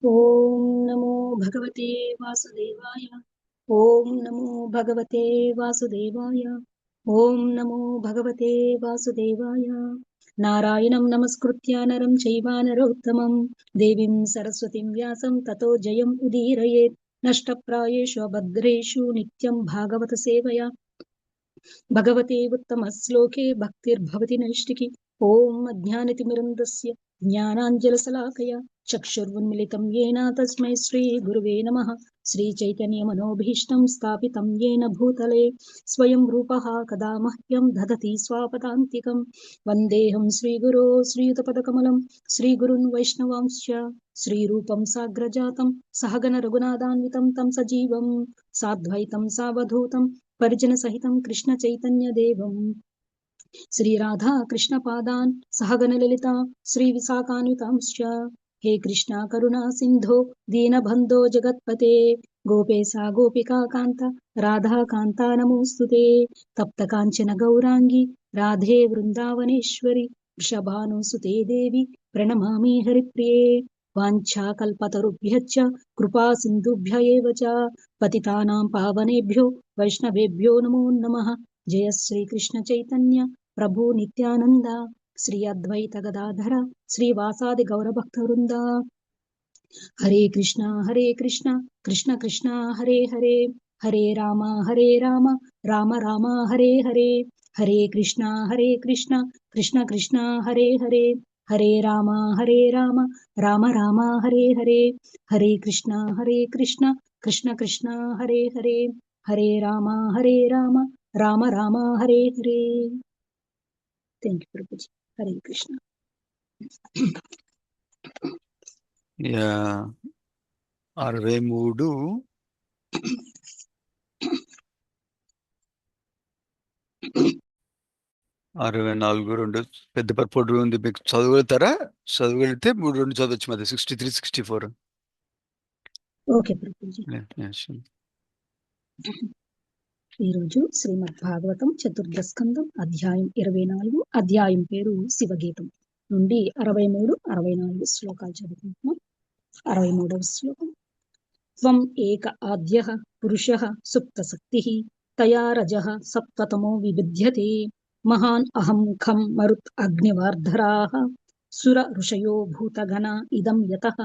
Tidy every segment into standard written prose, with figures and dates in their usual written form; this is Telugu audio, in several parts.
ఓం నమో భగవతే వాసుదేవాయ. ఓం నమో భగవతే వాసుదేవాయ. ఓం నమో భగవతే వాసుదేవాయ. నారాయణం నమస్కృత్య నరం చైవ నరోత్తమం దేవీం సరస్వతిం వ్యాసం తతో జయం ఉదీరయేత్. నష్టప్రాయేషు భద్రేషు నిత్యం భాగవత సేవయా భగవతే ఉత్తమ శ్లోకే భక్తిర్భవతి నైష్టికి. ఓం అజ్ఞానతిమిరంధస్య జ్ఞానాంజలశలాకయ చక్షుర్వున్మిళితం येन తస్మై శ్రీ గురువే నమః. శ్రీచైతన్యమనోభీష్టం స్థాపితం येन భూతలే స్వయం రూపः కదా మహ్యం దదతి స్వాపదాంతికం. వందేహం శ్రీగురో శ్రీయుతపదకమలం శ్రీగురున్ వైష్ణవాంశ్చ శ్రీరూపం సాగ్రజాతం సహగణ రఘునాథాన్వితం తం సజీవం సాద్వైతం సావధూతం పరిజన సహితం కృష్ణ చైతన్య దేవం శ్రీ రాధా కృష్ణ పాదాన్ సహగణ లలిత శ్రీ విశాఖాన్వితాంశ్చ. హే కృష్ణ కరుణా సింధో దీనబంధో జగత్పతే గోపేశా గోపికా కాంత రాధా కాంతా నమోస్తుతే. తప్త కాంచన గౌరాంగి రాధే వృందావనేశ్వరి వృషభానుసుతే దేవి ప్రణమామి హరిప్రియే. వాంఛాకల్పతరుభ్యశ్చ కృపా సింధుభ్య ఏవ చ పతితానాం పావనేభ్యో వైష్ణవేభ్యో నమో నమః. జయ శ్రీ కృష్ణ చైతన్య ప్రభు నిత్యానంద శ్రీ అద్వైత గదాధర శ్రీవాసాది గౌరభక్త వృంద. Hare Krishna Krishna Krishna Hare Hare Hare Rama Rama Rama Hare Hare. Hare Krishna Krishna Krishna Hare Hare Hare Rama Rama Rama Hare Hare. Hare Krishna Krishna Krishna Hare Hare Hare Rama Rama Rama Hare Hare. Thank you Prabhuji. Hare Krishna. Yeah 63 64 రెండు పెద్ద పర్పోర్ట్ ఉంది. మీకు చదవగలుగుతారా? చదవగలిగితే 2 చదవచ్చు. మరి 63 64. ఓకే ప్రభుజీ. ఈరోజు శ్రీమద్ భాగవతం చతుర్థ స్కందం అధ్యాయం 24, అధ్యాయం పేరు శివగీతం నుండి 63, 64 శ్లోకాలు చదువుకుంటున్నాం. 63వ శ్లోకం. త్వం ఏక ఆద్యః పురుషః సుప్తశక్తిః తయా రజః సత్వతమో వివిధ్యతే మహాన్ అహం ఖం మరుత్ అగ్నివార్ధరాః సుర ఋషయో భూతగణ ఇదం యతః.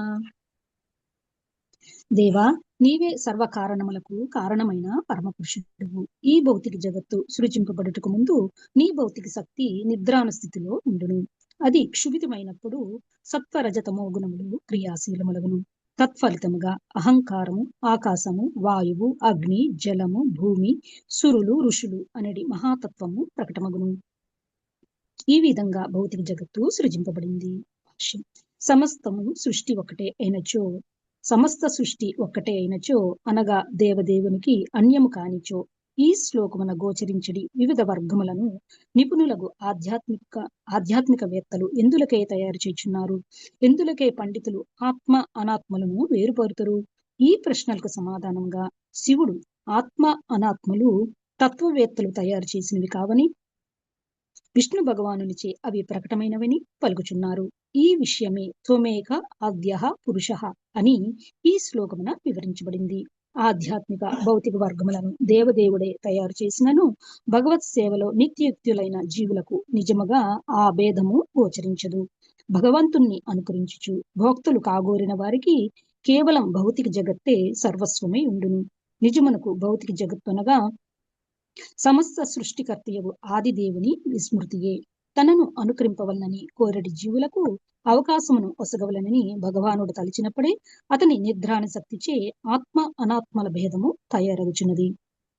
దేవా, నీవే సర్వకారణములకు కారణమైన పరమపురుషుడువు. ఈ భౌతిక జగత్తు సృజింపబడుటకు ముందు నీ భౌతిక శక్తి నిద్రాన స్థితిలో ఉండును. అది క్షుభితమైనప్పుడు సత్వరజతమో గుణములు క్రియాశీలములగును. తత్ఫలితముగా అహంకారము, ఆకాశము, వాయువు, అగ్ని, జలము, భూమి, సురులు, ఋషులు అనేది మహాతత్వము ప్రకటమగును. ఈ విధంగా భౌతిక జగత్తు సృజింపబడింది. సమస్త సృష్టి ఒక్కటే అయినచో అనగా దేవదేవునికి అన్యము కానిచో ఈ శ్లోకమున గోచరించడి వివిధ వర్గములను నిపుణులకు ఆధ్యాత్మికవేత్తలు ఎందులకై తయారు చేయుచున్నారు? ఎందులకై పండితులు ఆత్మ అనాత్మలను వేరుపరుతురు? ఈ ప్రశ్నలకు సమాధానంగా శివుడు ఆత్మ అనాత్మలు తత్వవేత్తలు తయారు చేసినవి కావని, విష్ణు భగవానునిచే అవి ప్రకటమైనవని పలుకుచున్నారు. ఈ విషయమే త్వమేక ఆద్యః పురుషః అని ఈ శ్లోకమున వివరించబడింది. ఆధ్యాత్మిక భౌతిక వర్గములను దేవదేవుడే తయారు చేసినను భగవత్ సేవలో నిత్యయుక్తులైన జీవులకు నిజముగా ఆ భేదము గోచరించదు. భగవంతుణ్ణి అనుకరించుచు భోక్తులు కాగోరిన వారికి కేవలం భౌతిక జగత్తే సర్వస్వమై ఉండును. నిజమునకు భౌతిక జగత్తనగా సమస్త సృష్టికర్తయగు ఆదిదేవుని విస్మృతియే. తనను అనుకరింపవలనని కోరడి జీవులకు అవకాశమును ఒసగవలనని భగవానుడు తలచినప్పుడే అతని నిద్రాణ శక్తిచే ఆత్మ అనాత్మల భేదము తయారగుచున్నది.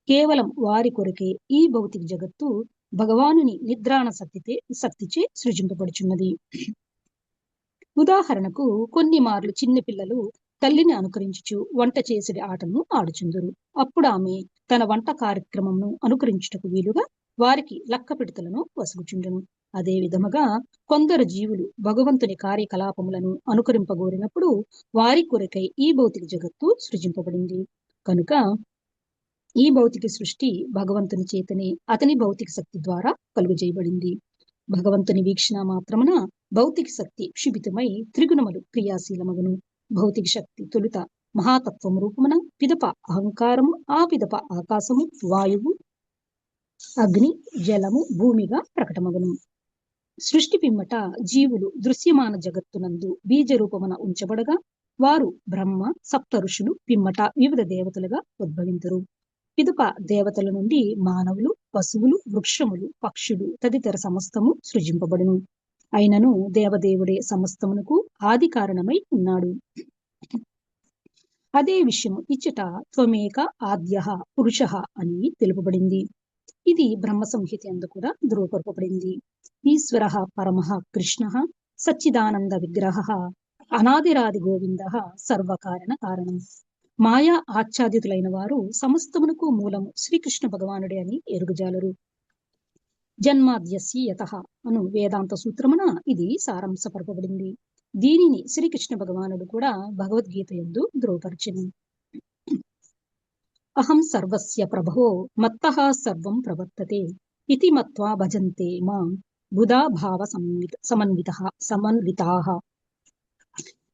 కేవలం వారి కొరకే ఈ భౌతిక జగత్తు భగవానుని నిద్రాణ శక్తిచే సృజింపబడుచున్నది. ఉదాహరణకు కొన్ని మార్లు చిన్న పిల్లలు తల్లిని అనుకరించుచు వంట చేసే ఆటను ఆడుచుందురు. అప్పుడు ఆమె తన వంట కార్యక్రమమును అనుకరించుటకు వీలుగా వారికి లక్క పిడతలను వసుగుచుండును. అదే విధముగా కొందరు జీవులు భగవంతుని కార్యకలాపములను అనుకరింపగోరినప్పుడు వారి కొరకై ఈ భౌతిక జగత్తు సృజింపబడింది. కనుక ఈ భౌతిక సృష్టి భగవంతుని చేతనే అతని భౌతిక శక్తి ద్వారా కలుగజేయబడింది. భగవంతుని వీక్షణ మాత్రమున భౌతిక శక్తి క్షిభితమై త్రిగుణములు క్రియాశీలమగును. భౌతిక శక్తి తొలుత మహాతత్వము రూపమున, పిదప అహంకారము, ఆ పిదప ఆకాశము, వాయువు, అగ్ని, జలము, భూమిగా ప్రకటమగును. సృష్టి పిమ్మట జీవులు దృశ్యమాన జగత్తునందు బీజ రూపమున ఉంచబడగా, వారు బ్రహ్మ, సప్త ఋషులు పిమ్మట వివిధ దేవతలుగా ఉద్భవింతురు. పిదప దేవతల నుండి మానవులు, పశువులు, వృక్షములు, పక్షులు తదితర సమస్తము సృజింపబడును. అయినను దేవదేవుడే సమస్తమునకు ఆది కారణమై ఉన్నాడు. అదే విషయము ఇచ్చట త్వమేక ఆద్యః పురుషః అని తెలుపబడింది. ఇది బ్రహ్మ సంహిత యందు కూడా ధృవపరపబడింది. ఈశ్వరః పరమః కృష్ణః సచ్చిదానంద విగ్రహః అనాదిరాది గోవిందః సర్వకారణ కారణం. మాయా ఆచ్ఛాదితులైన వారు సమస్తమునకు మూలము శ్రీకృష్ణ భగవానుడే అని ఎరుగుజాలరు. జన్మాద్యస్య యతః అను వేదాంత సూత్రమున ఇది సారాంశపరపబడింది. దీనిని శ్రీకృష్ణ భగవానుడు కూడా భగవద్గీత యందు ధృవపరచెను. అహం సర్వస్య ప్రభవో మత్తః సర్వం ప్రవర్తతే ఇతి మత్వా భజంతే మాం బుధా భావ సమన్వితాః.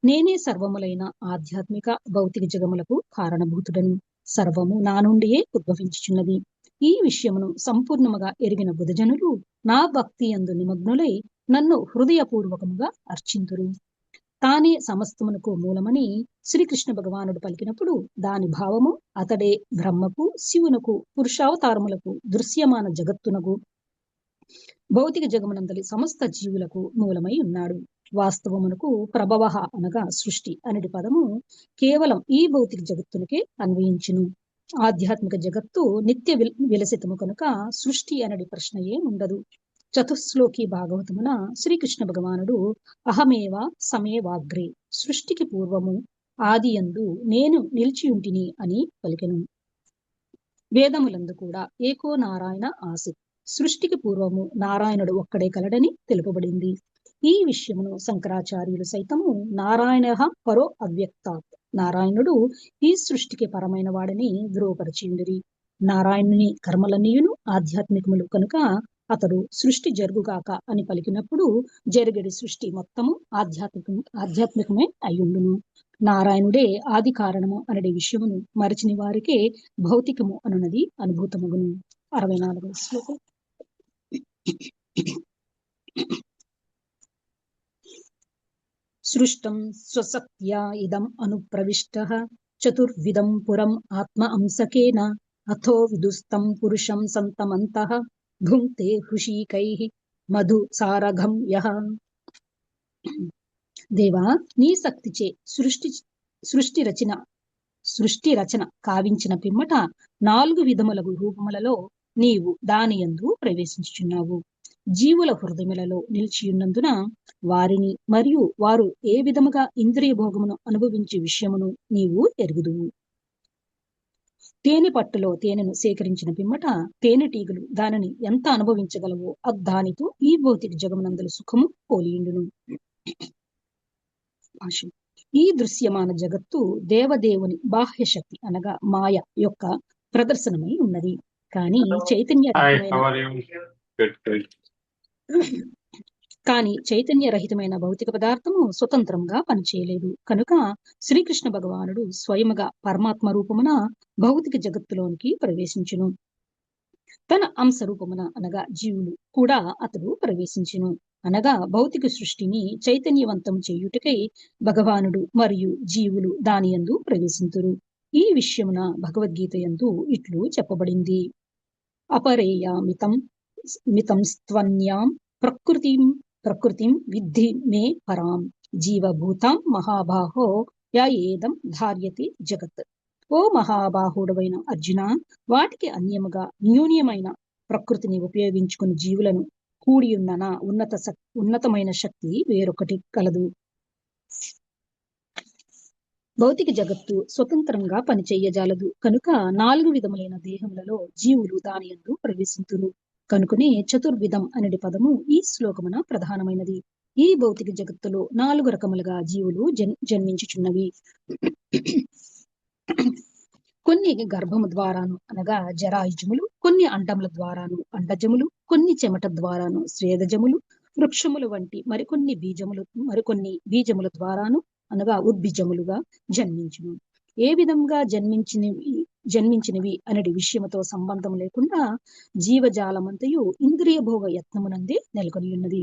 నేనే సర్వములైన ఆధ్యాత్మిక భౌతిక జగములకు కారణభూతుడను. సర్వము నా నుండియే ఉద్భవించుచున్నది. ఈ విషయమును సంపూర్ణముగా ఎరిగిన బుధజనులు నా భక్తి యందు నిమగ్నులై నన్ను హృదయపూర్వకముగా అర్చింతురు. తానే సమస్తమునకు మూలమని శ్రీకృష్ణ భగవానుడు పలికినప్పుడు దాని భావము అతడే బ్రహ్మకు, శివునకు, పురుషావతారములకు, దృశ్యమాన జగత్తునకు, భౌతిక జగమునందలి సమస్త జీవులకు మూలమై ఉన్నాడు. వాస్తవమునకు ప్రభవః అనగా సృష్టి అనేది పదము కేవలం ఈ భౌతిక జగత్తునికే అన్వయించును. ఆధ్యాత్మిక జగత్తు నిత్య విలసితము కనుక సృష్టి అనేది ప్రశ్నయే ఉండదు. చతుశ్లోకి భాగవతమున శ్రీకృష్ణ భగవానుడు అహమేవ సమేవాగ్రే, సృష్టికి పూర్వము ఆదియందు నేను నిలిచియుంటిని అని పలికెను. వేదములందు కూడా ఏకో నారాయణ ఆసిత్, సృష్టికి పూర్వము నారాయణుడు ఒక్కడే కలడని తెలుపబడింది. ఈ విషయమును శంకరాచార్యులు సైతము నారాయణః పరో అవ్యక్తాత్, నారాయణుడు ఈ సృష్టికి పరమైన వాడని ధృవపరచిండిరి. నారాయణుని కర్మలన్నీయును ఆధ్యాత్మికములు కనుక అతడు సృష్టి జరుగుగాక అని పలికినప్పుడు జరిగడి సృష్టి మొత్తము ఆధ్యాత్మికమే అయ్యుండును. నారాయణుడే ఆది కారణము అనే విషయమును మరచిని వారికే భౌతికము అనున్నది అనుభూతమగును. 64వ శ్లోకం. సృష్టం స్వశక్త్యా ఇదం అనుప్రవిష్టః చతుర్విధం పురం ఆత్మ అంసకేన అథో విదుస్తం పురుషం సంతమంతః భుంక్తే హృషీకైః మధు సారఘం యః. దేవా, నీ శక్తిచే సృష్టి రచన కావించిన పిమ్మట 4 విధములగు రూపములలో నీవు దానియందు ప్రవేశించుచున్నావు. జీవుల హృదయములలో నిలిచియున్నందున వారిని మరియు వారు ఏ విధముగా ఇంద్రియ భోగమును అనుభవించే విషయమును నీవు ఎరుగుదువు. తేనె పట్టులో తేనెను సేకరించిన పిమ్మట తేనెటీగలు దానిని ఎంత అనుభవించగలవో దానితో ఈ భౌతిక జగమునందలి సుఖము పోలియుండును. ఈ దృశ్యమాన జగత్తు దేవదేవుని బాహ్య శక్తి అనగా మాయ యొక్క ప్రదర్శనమై ఉన్నది. కానీ చైతన్యరహితమైన భౌతిక పదార్థము స్వతంత్రంగా పనిచేయలేదు. కనుక శ్రీకృష్ణ భగవానుడు స్వయముగా పరమాత్మ రూపమున భౌతిక జగత్తులోనికి ప్రవేశించును. తన అంశ రూపమున అనగా జీవులు కూడా అతడు ప్రవేశించును. అనగా భౌతిక సృష్టిని చైతన్యవంతం చేయుటకై భగవానుడు మరియు జీవులు దానియందు ప్రవేశింతురు. ఈ విషయమున భగవద్గీత యందు ఇట్లు చెప్పబడింది. అపరేయామితం స్త్వన్యాం ప్రకృతిం విద్ధి మే పరాం జీవభూతాం మహాబాహో ఏదం ధార్యతే జగత్. ఓ మహాబాహుడవైన అర్జున, వాటికి అన్యముగా న్యూన్యమైన ప్రకృతిని ఉపయోగించుకుని జీవులను కూడియున్న నా ఉన్నతమైన శక్తి వేరొకటి కలదు. భౌతిక జగత్తు స్వతంత్రంగా పనిచేయజాలదు. కనుక 4 విధములైన దేహములలో జీవులు దానియందు ప్రవేశింతురు. కనుకనే చతుర్విధం అనేది పదము ఈ శ్లోకమున ప్రధానమైనది. ఈ భౌతిక జగత్తులో 4 రకములుగా జీవులు జన్మించుచున్నవి. కొన్ని గర్భము ద్వారాను అనగా జరాయుజములు, కొన్ని అండముల ద్వారాను అండజములు, కొన్ని చెమట ద్వారాను స్వేదజములు, వృక్షములు వంటి మరికొన్ని బీజముల ద్వారాను అనగా ఉద్భిజములుగా జన్మించును. ఏ విధంగా జన్మించినవి అనడి విషయముతో సంబంధం లేకుండా జీవజాలమంతయు ఇంద్రియ భోగ యత్నమునందే నెలకొని ఉన్నది.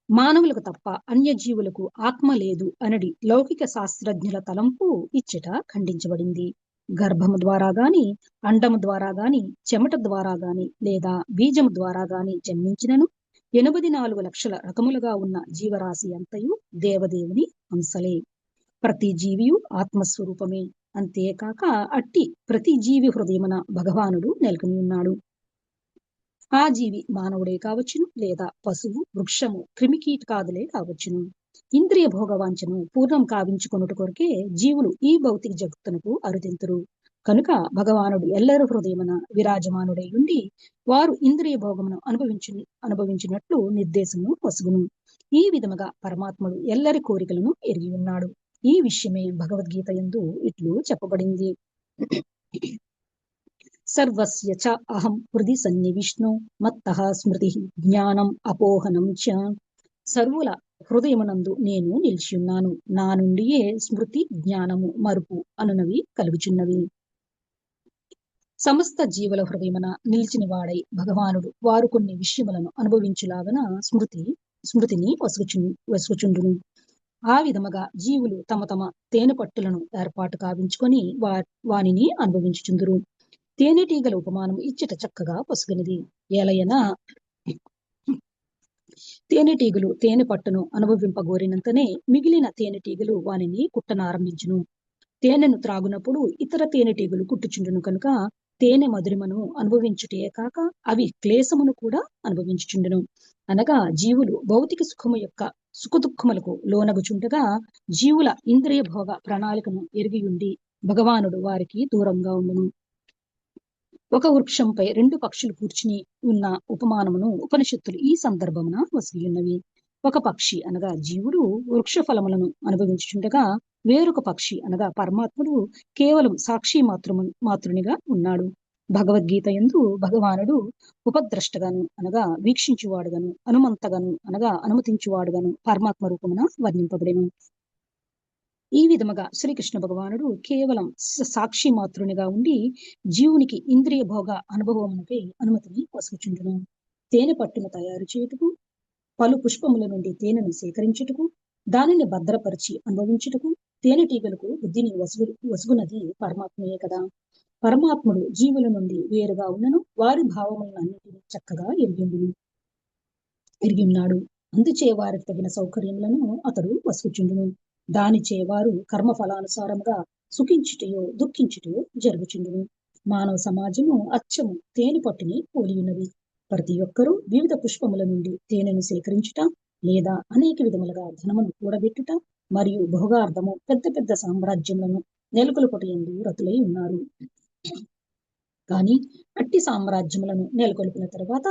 మానవులకు తప్ప అన్య జీవులకు ఆత్మ లేదు అనడి లౌకిక శాస్త్రజ్ఞుల తలంపు ఇచ్చట ఖండించబడింది. గర్భము ద్వారా గాని, అండము ద్వారా గాని, చెమట ద్వారా గాని లేదా బీజము ద్వారా గాని జన్మించినను 84 లక్షల రకములుగా ఉన్న జీవరాశి అంతయు దేవదేవుని అంశలే. ప్రతి జీవియు ఆత్మస్వరూపమే. అంతేకాక అట్టి ప్రతి జీవి హృదయమున భగవానుడు నెలకొని ఉన్నాడు. ఆ జీవి మానవుడే కావచ్చును, లేదా పశువు, వృక్షము, క్రిమికీటకాదులే కావచ్చును. ఇంద్రియ భోగవాంఛను పూర్ణం కావించుకొనుట కొరకే జీవులు ఈ భౌతిక జగత్తునకు అరుదింతురు. కనుక భగవానుడు ఎల్లరి హృదయమున విరాజమానుడై ఉండి వారు ఇంద్రియ భోగమును అనుభవించినట్లు నిర్దేశమును వసుగును. ఈ విధముగా పరమాత్ముడు ఎల్లరి కోరికలను ఎరిగి ఉన్నాడు. ఈ విషయమే భగవద్గీత యందు ఇట్లు చెప్పబడింది. సర్వస్య చ అహం హృది సన్నివిష్ణు మత్తః స్మృతి జ్ఞానం అపోహనం చ. సర్వుల హృదయమునందు నేను నిలిచియున్నాను. నా నుండియే స్మృతి, జ్ఞానము, మరుపు అనునవి కలుగుచున్నవి. సమస్త జీవుల హృదయమున నిలిచిన వాడై భగవానుడు వారు కొన్ని విషయములను అనుభవించులాగన స్మృతిని వసుగుచుండును. ఆ విధముగా జీవులు తమ తమ తేనె పట్టులను ఏర్పాటు కావించుకొని వానిని అనుభవించుచుందురు. తేనెటీగల ఉపమానం ఇచ్చట చక్కగా పొసగనిది. ఏలయన తేనెటీగలు తేనె పట్టును అనుభవింపగోరినంతనే మిగిలిన తేనెటీగలు వానిని కుట్టనారంభించును. తేనెను త్రాగునప్పుడు ఇతర తేనెటీగలు కుట్టుచుండును కనుక తేనె మధురిమను అనుభవించుటే కాక అవి క్లేశమును కూడా అనుభవించుచుండును. అనగా జీవులు భౌతిక సుఖము యొక్క సుఖదుఖములకు లోనగుచుండగా జీవుల ఇంద్రియ భోగ ప్రణాళికను ఎరిగియుండి భగవానుడు వారికి దూరంగా ఉండును. ఒక వృక్షంపై 2 పక్షులు కూర్చుని ఉన్న ఉపమానమును ఉపనిషత్తులు ఈ సందర్భమున వసియున్నవి. ఒక పక్షి అనగా జీవుడు వృక్ష ఫలములను అనుభవించుచుండగా వేరొక పక్షి అనగా పరమాత్ముడు కేవలం సాక్షి మాతృనిగా ఉన్నాడు. భగవద్గీత యందు భగవానుడు ఉపద్రష్టగాను అనగా వీక్షించువాడుగాను, అనుమంతగాను అనగా అనుమతించువాడుగాను పరమాత్మ రూపమున వర్ణింపబడెను. ఈ విధముగా శ్రీకృష్ణ భగవానుడు కేవలం సాక్షి మాతృనిగా ఉండి జీవునికి ఇంద్రియ భోగ అనుభవమునకై అనుమతిని వసుకుచుండును. తేనె పట్టును తయారు చేయుటకు, పలు పుష్పముల నుండి తేనెను సేకరించుటకు, దానిని భద్రపరిచి అనుభవించుటకు తేనెటీగలకు బుద్ధిని వసుగునది పరమాత్మయే కదా. పరమాత్ముడు జీవుల నుండి వేరుగా ఉన్నను వారి భావములన్నిటినీ చక్కగా ఎరిగి ఉన్నాడు. అందుచే వారికి తగిన సౌకర్యములను అతడు వసుకుచుండును. దానిచే వారు కర్మ ఫలానుసారముగా సుఖించుటయో దుఃఖించుటయో జరుగుచుండును. మానవ సమాజము అచ్చము తేనె పట్టుని పోలి ఉన్నది. ప్రతి ఒక్కరూ వివిధ పుష్పముల నుండి తేనెను సేకరించుట లేదా అనేక విధములుగా ధనమును కూడబెట్టుట మరియు భోగార్థము పెద్ద పెద్ద సామ్రాజ్యములను నెలకొల్పుటయందు రతులై ఉన్నారు. కానీ అట్టి సామ్రాజ్యములను నెలకొల్పిన తర్వాత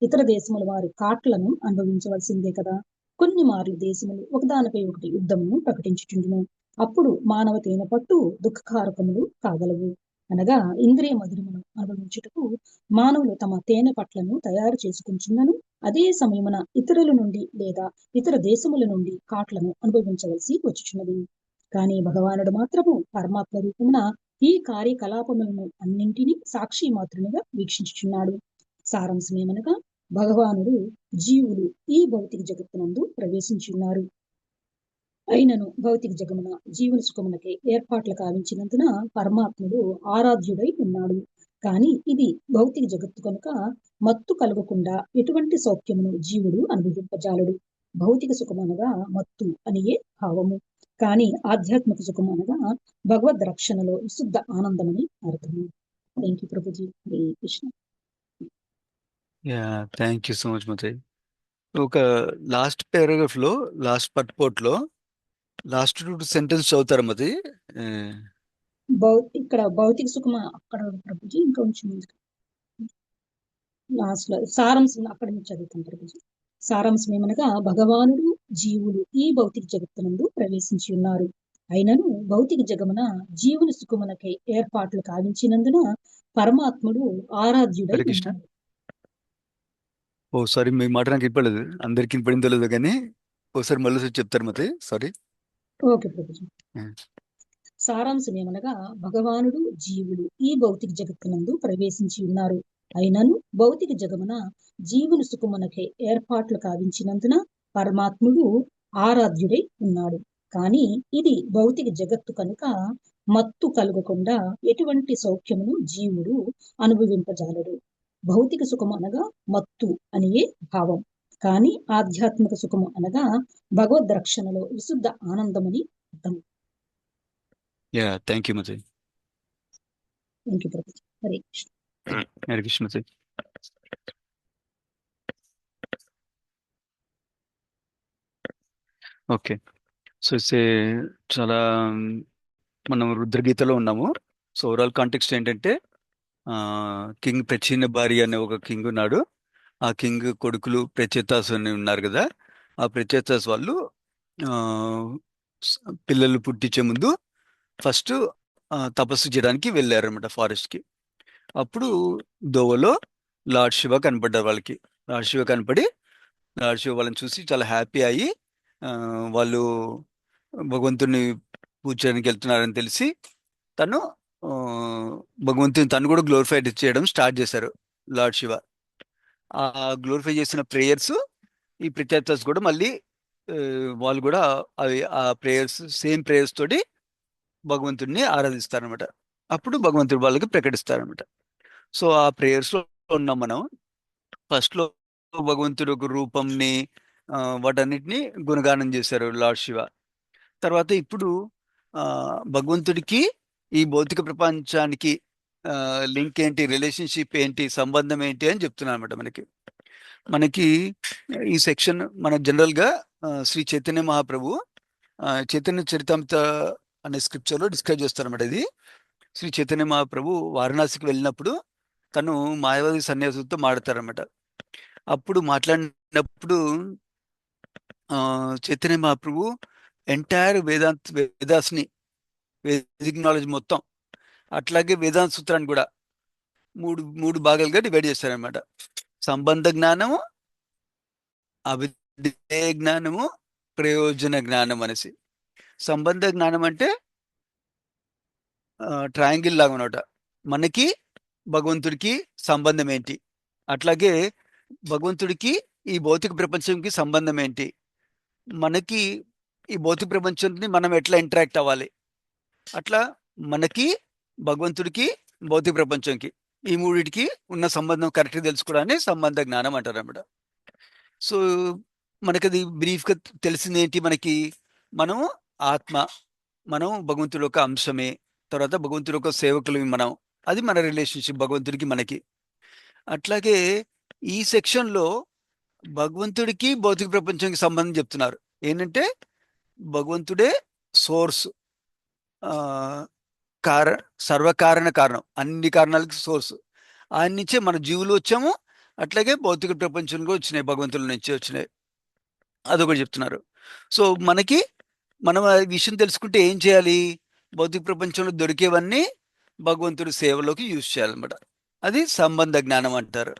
ఇతర దేశముల వారి కాట్లను అనుభవించవలసిందే కదా. కొన్ని మార్లు దేశములు ఒకదానిపై ఒకటి యుద్ధమును ప్రకటించుచుండును. అప్పుడు మానవ తేనె పట్టు దుఃఖకారకములు కాగలవు. అనగా ఇంద్రియ మధురమును అనుభవించుటకు మానవులు తమ తేనె పట్లను తయారు చేసుకుంటున్నను అదే సమయమున ఇతరుల నుండి లేదా ఇతర దేశముల నుండి కాట్లను అనుభవించవలసి వచ్చుచున్నది. కానీ భగవానుడు మాత్రము పరమాత్మ రూపమున ఈ కార్యకలాపములను అన్నింటినీ సాక్షి మాత్రునిగా వీక్షించుచున్నాడు. సారాంశమేమనగా భగవానుడు జీవులు ఈ భౌతిక జగత్తునందు ప్రవేశించున్నారు. అయినను భౌతిక జగమున జీవుని సుఖమునకే ఏర్పాట్లు కావించినందున పరమాత్ముడు ఆరాధ్యుడై ఉన్నాడు. కానీ ఇది భౌతిక జగత్తు కనుక మత్తు కలగకుండా ఎటువంటి సౌఖ్యమును జీవుడు అనుభవింపజాలడు. భౌతిక సుఖమనగా మత్తు అనియే భావము. కానీ ఆధ్యాత్మిక సుఖం అనగా భగవద్ రక్షణలో విశుద్ధ ఆనందమని అర్థము. Thank you Prabhuji. Hare Krishna. Thank you so much మతాయి. ఒక లాస్ట్ పారాగ్రాఫ్ లో లాస్ట్ పట్పోర్ట్ లో లాస్ట్ 2 సెంటెన్స్ చదువుతారా మతి? ఇక్కడ భౌతిక సుఖం అక్కడ ప్రభుజీ ఇంకొంచెం లాస్ట్ లో సారాంశం అక్కడ నుంచి చదువుతాం ప్రభుజీ. సారాంశం ఏమనగా భగవానుడు జీవులు ఈ భౌతిక జగత్తునందు ప్రవేశించి ఉన్నారు. అయినను భౌతిక జగమున జీవుని సుఖమునకై ఏర్పాట్లు కావించినందున పరమాత్ముడు ఆరాధ్యుడై కృష్ణ. ఉన్నాడు. ఓ సారీ, మీ మాట నాకు ఇప్పలేదు, అందరికి వినపడిందో లేదో కానీ ఒకసారి మళ్ళీ చెప్తారు మతే, సారీ. ఓకే ప్రభుజీ. సారాంశం ఏమనగా, భగవానుడు జీవులు ఈ భౌతిక జగత్తునందు ప్రవేశించి ఉన్నారు. అయినను భౌతిక జగమున జీవులు సుఖమునకే ఏర్పాట్లు కావించినందున పరమాత్ముడు ఆరాధ్యుడై ఉన్నాడు. కానీ ఇది భౌతిక జగత్తు కనుక మత్తు కలుగకుండా ఎటువంటి సౌఖ్యమును జీవుడు అనుభవింపజాలడు. భౌతిక సుఖము అనగా మత్తు అనియే భావం. కానీ ఆధ్యాత్మిక సుఖము అనగా భగవద్ రక్షణలో విశుద్ధ ఆనందమని అర్థం. యా, థ్యాంక్ యూ మతే. Thank you Prabhuji. హరే కృష్ణ. హరే కృష్ణ మతే. ఓకే. సో చాలా మనం రుద్రగీతలో ఉన్నాము. సో ఓవరాల్ కాంటెక్స్ట్ ఏంటంటే, కింగ్ ప్రచీన భారీ అనే ఒక కింగ్ ఉన్నాడు. ఆ కింగ్ కొడుకులు ప్రచేతాస్ అని ఉన్నారు కదా. ఆ ప్రచేతాస్ వాళ్ళు ఆ, పిల్లలు పుట్టించే ముందు ఫస్ట్ తపస్సు చేయడానికి వెళ్ళారనమాట ఫారెస్ట్కి. అప్పుడు దోవలో లార్డ్ శివ కనపడ్డారు వాళ్ళకి. లార్డ్ శివ కనపడి లార్డ్ శివ వాళ్ళని చూసి చాలా హ్యాపీ అయ్యి, ఆ, వాళ్ళు భగవంతుని పూజ చేయడానికి వెళ్తున్నారని తెలిసి తను ఆ, భగవంతుని తను కూడా గ్లోరిఫైడ్ చేయడం స్టార్ట్ చేశారు లార్డ్ శివ. ఆ గ్లోరిఫై చేసిన ప్రేయర్స్ ఈ ప్రత్యర్థస్ కూడా మళ్ళీ ఆ, వాళ్ళు కూడా అవి ఆ ప్రేయర్స్ సేమ్ ప్రేయర్స్ తోటి భగవంతుడిని ఆరాధిస్తారనమాట. అప్పుడు భగవంతుడు వాళ్ళకి ప్రకటిస్తారనమాట. సో ఆ ప్రేయర్స్ లో ఉన్నాం మనం. ఫస్ట్ లో భగవంతుడు ఒక రూపంని వాటన్నిటిని గుణగానం చేశారు లార్డ్ శివ. తర్వాత ఇప్పుడు ఆ భగవంతుడికి ఈ భౌతిక ప్రపంచానికి లింక్ ఏంటి, రిలేషన్షిప్ ఏంటి, సంబంధం ఏంటి అని చెప్తున్నాను అనమాట. మనకి మనకి ఈ సెక్షన్ మన జనరల్ గా శ్రీ చైతన్య మహాప్రభు చైతన్య చరితామృత అనే స్క్రిప్చర్ లో డిస్క్రైబ్ చేస్తారన్నమాట. ఇది శ్రీ చైతన్య మహాప్రభు వారణాసికి వెళ్ళినప్పుడు తను మాయావతి సన్యాసులతో మాట్లాడతారన్నమాట. అప్పుడు మాట్లాడినప్పుడు Chaitanya Mahaprabhu entire వేదాస్ని, Vedic knowledge మొత్తం, అట్లాగే వేదాంత సూత్రాన్ని కూడా మూడు మూడు భాగాలుగా డివైడ్ చేస్తారనమాట. సంబంధ జ్ఞానము, అవిధేయ జ్ఞానము, ప్రయోజన జ్ఞానం అనేసి. సంబంధ జ్ఞానం అంటే ట్రయాంగిల్ లాగా అనమాట. మనకి భగవంతుడికి సంబంధం ఏంటి, అట్లాగే భగవంతుడికి ఈ భౌతిక ప్రపంచంకి సంబంధం ఏంటి, మనకి ఈ భౌతిక ప్రపంచాన్ని మనం ఎట్లా ఇంటరాక్ట్ అవ్వాలి, అట్లా మనకి భగవంతుడికి భౌతిక ప్రపంచంకి ఈ మూడిటికి ఉన్న సంబంధం కరెక్ట్గా తెలుసుకోవడాన్ని సంబంధ జ్ఞానం అంటారు అన్నమాట. సో మనకి అది బ్రీఫ్గా తెలిసింది ఏంటి, మనకి మనము ఆత్మ, మనం భగవంతుడి యొక్క అంశమే, తర్వాత భగవంతుడి యొక్క సేవకులు మనం, అది మన రిలేషన్షిప్ భగవంతుడికి మనకి. అట్లాగే ఈ సెక్షన్లో భగవంతుడికి భౌతిక ప్రపంచానికి సంబంధం చెప్తున్నారు. ఏంటంటే భగవంతుడే సోర్స్, సర్వకారణ కారణం, అన్ని కారణాలకి సోర్స్. ఆయన నుంచే మన జీవులు వచ్చాము, అట్లాగే భౌతిక ప్రపంచం కూడా వచ్చినాయి, భగవంతుల నుంచి వచ్చినాయి. అదొకటి చెప్తున్నారు. సో మనకి మనం ఆ విషయం తెలుసుకుంటే ఏం చేయాలి, భౌతిక ప్రపంచంలో దొరికేవన్నీ భగవంతుడి సేవలోకి యూజ్ చేయాలన్నమాట. అది సంబంధ జ్ఞానం అంటారు.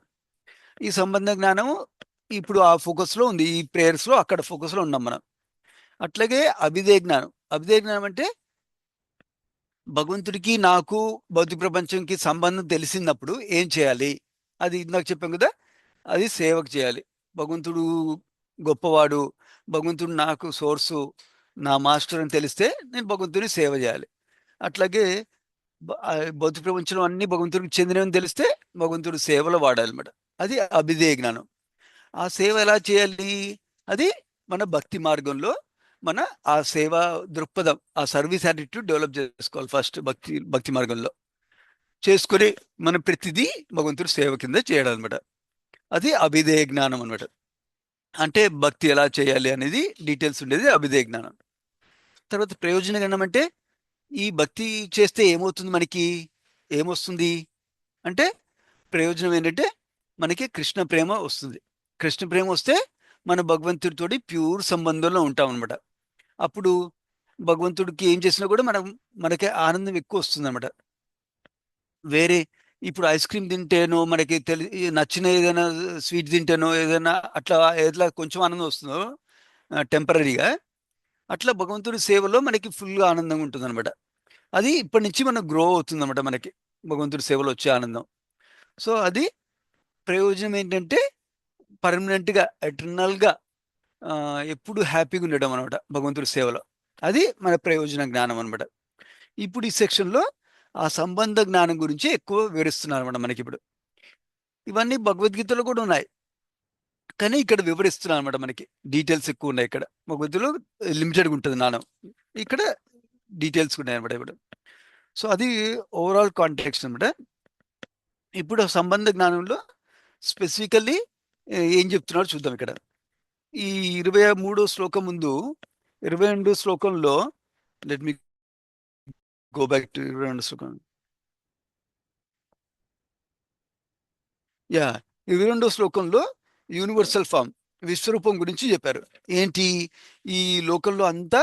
ఈ సంబంధ జ్ఞానం ఇప్పుడు ఆ ఫోకస్లో ఉంది, ఈ ప్రేయర్స్లో అక్కడ ఫోకస్లో ఉన్నాం మనం. అట్లాగే అభిధేయ జ్ఞానం. అభిధేయ జ్ఞానం అంటే భగవంతుడికి నాకు భౌతిక ప్రపంచంకి సంబంధం తెలిసినప్పుడు ఏం చేయాలి, అది ఇందాక చెప్పాం కదా, అది సేవకు చేయాలి. భగవంతుడు గొప్పవాడు, భగవంతుడు నాకు సోర్సు, నా మాస్టర్ అని తెలిస్తే నేను భగవంతుని సేవ చేయాలి. అట్లాగే భౌతిక ప్రపంచంలో అన్ని భగవంతుడికి చెందినవని తెలిస్తే భగవంతుడు సేవలో వాడాలన్నమాట. అది అభిధేయ జ్ఞానం. ఆ సేవ ఎలా చేయాలి, అది మన భక్తి మార్గంలో మన ఆ సేవా దృక్పథం, ఆ సర్వీస్ యాటిట్యూడ్ డెవలప్ చేసుకోవాలి ఫస్ట్ భక్తి మార్గంలో. చేసుకొని మన ప్రతిదీ భగవంతుడి సేవ కింద చేయడం అనమాట. అది అభిధేయ జ్ఞానం అనమాట. అంటే భక్తి ఎలా చేయాలి అనేది డీటెయిల్స్ ఉండేది అభిధేయ జ్ఞానం. తర్వాత ప్రయోజన జ్ఞానం అంటే ఈ భక్తి చేస్తే ఏమవుతుంది, మనకి ఏమొస్తుంది అంటే ప్రయోజనం ఏంటంటే మనకి కృష్ణ ప్రేమ వస్తుంది. కృష్ణ ప్రేమ వస్తే మన భగవంతుడితోటి ప్యూర్ సంబంధంలో ఉంటాం అనమాట. అప్పుడు భగవంతుడికి ఏం చేసినా కూడా మనకి ఆనందం ఎక్కువ వస్తుంది అనమాట. వేరే ఇప్పుడు ఐస్ క్రీమ్ తింటేనో, మనకి నచ్చిన ఏదైనా స్వీట్ తింటేనో, ఏదైనా అట్లా కొంచెం ఆనందం వస్తుందో, టెంపరీగా. అట్లా భగవంతుడి సేవలో మనకి ఫుల్గా ఆనందంగా ఉంటుంది అనమాట. అది ఇప్పటి నుంచి మనం గ్రో అవుతుంది అనమాట మనకి భగవంతుడి సేవలో వచ్చే ఆనందం. సో అది ప్రయోజనం ఏంటంటే పర్మనెంట్గా ఎటర్నల్గా ఎప్పుడు హ్యాపీగా ఉండడం అనమాట భగవంతుడి సేవలో. అది మన ప్రయోజన జ్ఞానం అనమాట. ఇప్పుడు ఈ సెక్షన్లో ఆ సంబంధ జ్ఞానం గురించి ఎక్కువ వివరిస్తున్నారు అనమాట మనకి. ఇప్పుడు ఇవన్నీ భగవద్గీతలో కూడా ఉన్నాయి, కానీ ఇక్కడ వివరిస్తున్నారు అనమాట మనకి. డీటెయిల్స్ ఎక్కువ ఉన్నాయి ఇక్కడ. భగవద్గీతలో లిమిటెడ్గా ఉంటుంది జ్ఞానం, ఇక్కడ డీటెయిల్స్ ఉన్నాయి అనమాట ఇప్పుడు. సో అది ఓవరాల్ కాంటెక్స్ట్ అనమాట. ఇప్పుడు సంబంధ జ్ఞానంలో స్పెసిఫికల్లీ ఏం చెప్తున్నారో చూద్దాం. ఇక్కడ ఈ 23వ శ్లోకం ముందు 22 శ్లోకంలో, let me go back to 22 శ్లోకం. యా, 22వ శ్లోకంలో యూనివర్సల్ ఫామ్, విశ్వరూపం గురించి చెప్పారు. ఏంటి, ఈ లోకంలో అంతా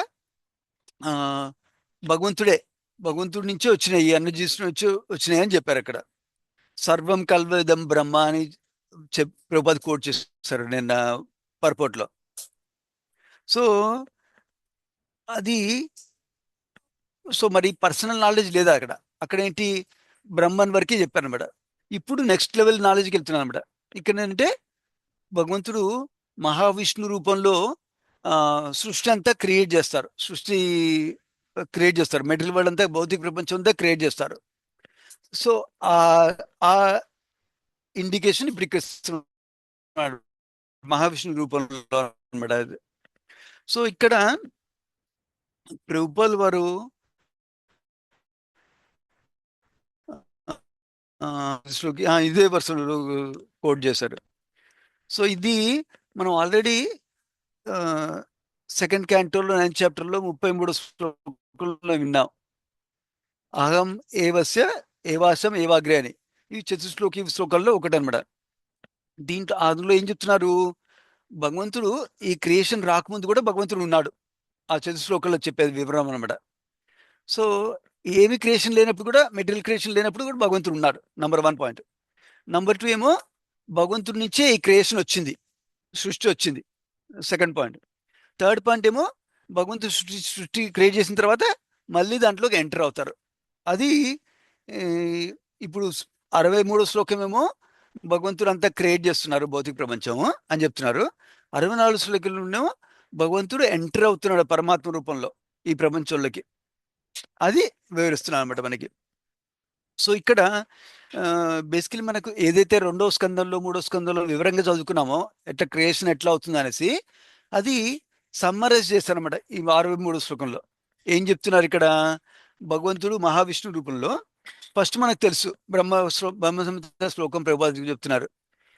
ఆ భగవంతుడే, భగవంతుడి నుంచే వచ్చినాయి, ఈ ఎనర్జీస్ నుంచి వచ్చినాయి అని చెప్పారు అక్కడ. సర్వం కల్విదం బ్రహ్మ అని ప్రభుపాద కోట్ చేస్తారు నిన్న పర్పోర్ట్లో. సో అది, సో మరి పర్సనల్ నాలెడ్జ్ లేదా అక్కడ. అక్కడ ఏంటి, బ్రహ్మన్ వరకే చెప్పారు అనమాట. ఇప్పుడు నెక్స్ట్ లెవెల్ నాలెడ్జ్కి వెళ్తున్నాను అనమాట. ఇక్కడ ఏంటంటే భగవంతుడు మహావిష్ణు రూపంలో సృష్టి అంతా క్రియేట్ చేస్తారు. సృష్టి క్రియేట్ చేస్తారు, మెటీరియల్ వరల్డ్ అంతా, భౌతిక ప్రపంచం అంతా క్రియేట్ చేస్తారు. సో ఆ ఆ ఇండికేషన్ ఇప్పుడు ఇక్కడ ఇస్తున్నాడు మహావిష్ణు రూపంలో అనమాట. సో ఇక్కడ ప్రభుపాల్ వారు ఇదే వర్షంలో కోట్ చేశారు. సో ఇది మనం ఆల్రెడీ సెకండ్ క్యాంటోలో 9th చాప్టర్లో 33 శ్లోకంలో విన్నాం. అహం ఏవస్య ఏవాసం ఏవాగ్రే అని. ఈ చతుశ్లోకి శ్లోకాల్లో ఒకటి అనమాట. దీంట్లో అందులో ఏం చెప్తున్నారు, భగవంతుడు ఈ క్రియేషన్ రాకముందు కూడా భగవంతుడు ఉన్నాడు. ఆ చతుశ్లోకంలో చెప్పేది వివరం అనమాట. సో ఏమి క్రియేషన్ లేనప్పుడు కూడా, మెటీరియల్ క్రియేషన్ లేనప్పుడు కూడా భగవంతుడు ఉన్నాడు, నంబర్ 1 పాయింట్. నంబర్ 2 ఏమో భగవంతుడి నుంచే ఈ క్రియేషన్ వచ్చింది, సృష్టి వచ్చింది, సెకండ్ పాయింట్. థర్డ్ పాయింట్ ఏమో భగవంతుడు సృష్టి క్రియేట్ చేసిన తర్వాత మళ్ళీ దాంట్లోకి ఎంటర్ అవుతారు. అది ఇప్పుడు 63వ శ్లోకం ఏమో భగవంతుడు అంతా క్రియేట్ చేస్తున్నారు భౌతిక ప్రపంచము అని చెప్తున్నారు. 64 శ్లోకంలో భగవంతుడు ఎంటర్ అవుతున్నాడు పరమాత్మ రూపంలో ఈ ప్రపంచంలోకి. అది వివరిస్తున్నాను అనమాట మనకి. సో ఇక్కడ బేసికలీ మనకు ఏదైతే 2వ స్కందంలో 3వ స్కందంలో వివరంగా చదువుకున్నామో, ఎట్లా క్రియేషన్ ఎట్లా అవుతుంది అనేసి, అది సమ్మరైజ్ చేస్తారనమాట ఈ 63వ శ్లోకంలో. ఏం చెప్తున్నారు ఇక్కడ, భగవంతుడు మహావిష్ణు రూపంలో ఫస్ట్ మనకు తెలుసు, బ్రహ్మ సంహిత శ్లోకం ప్రభుపాద చెప్తున్నారు.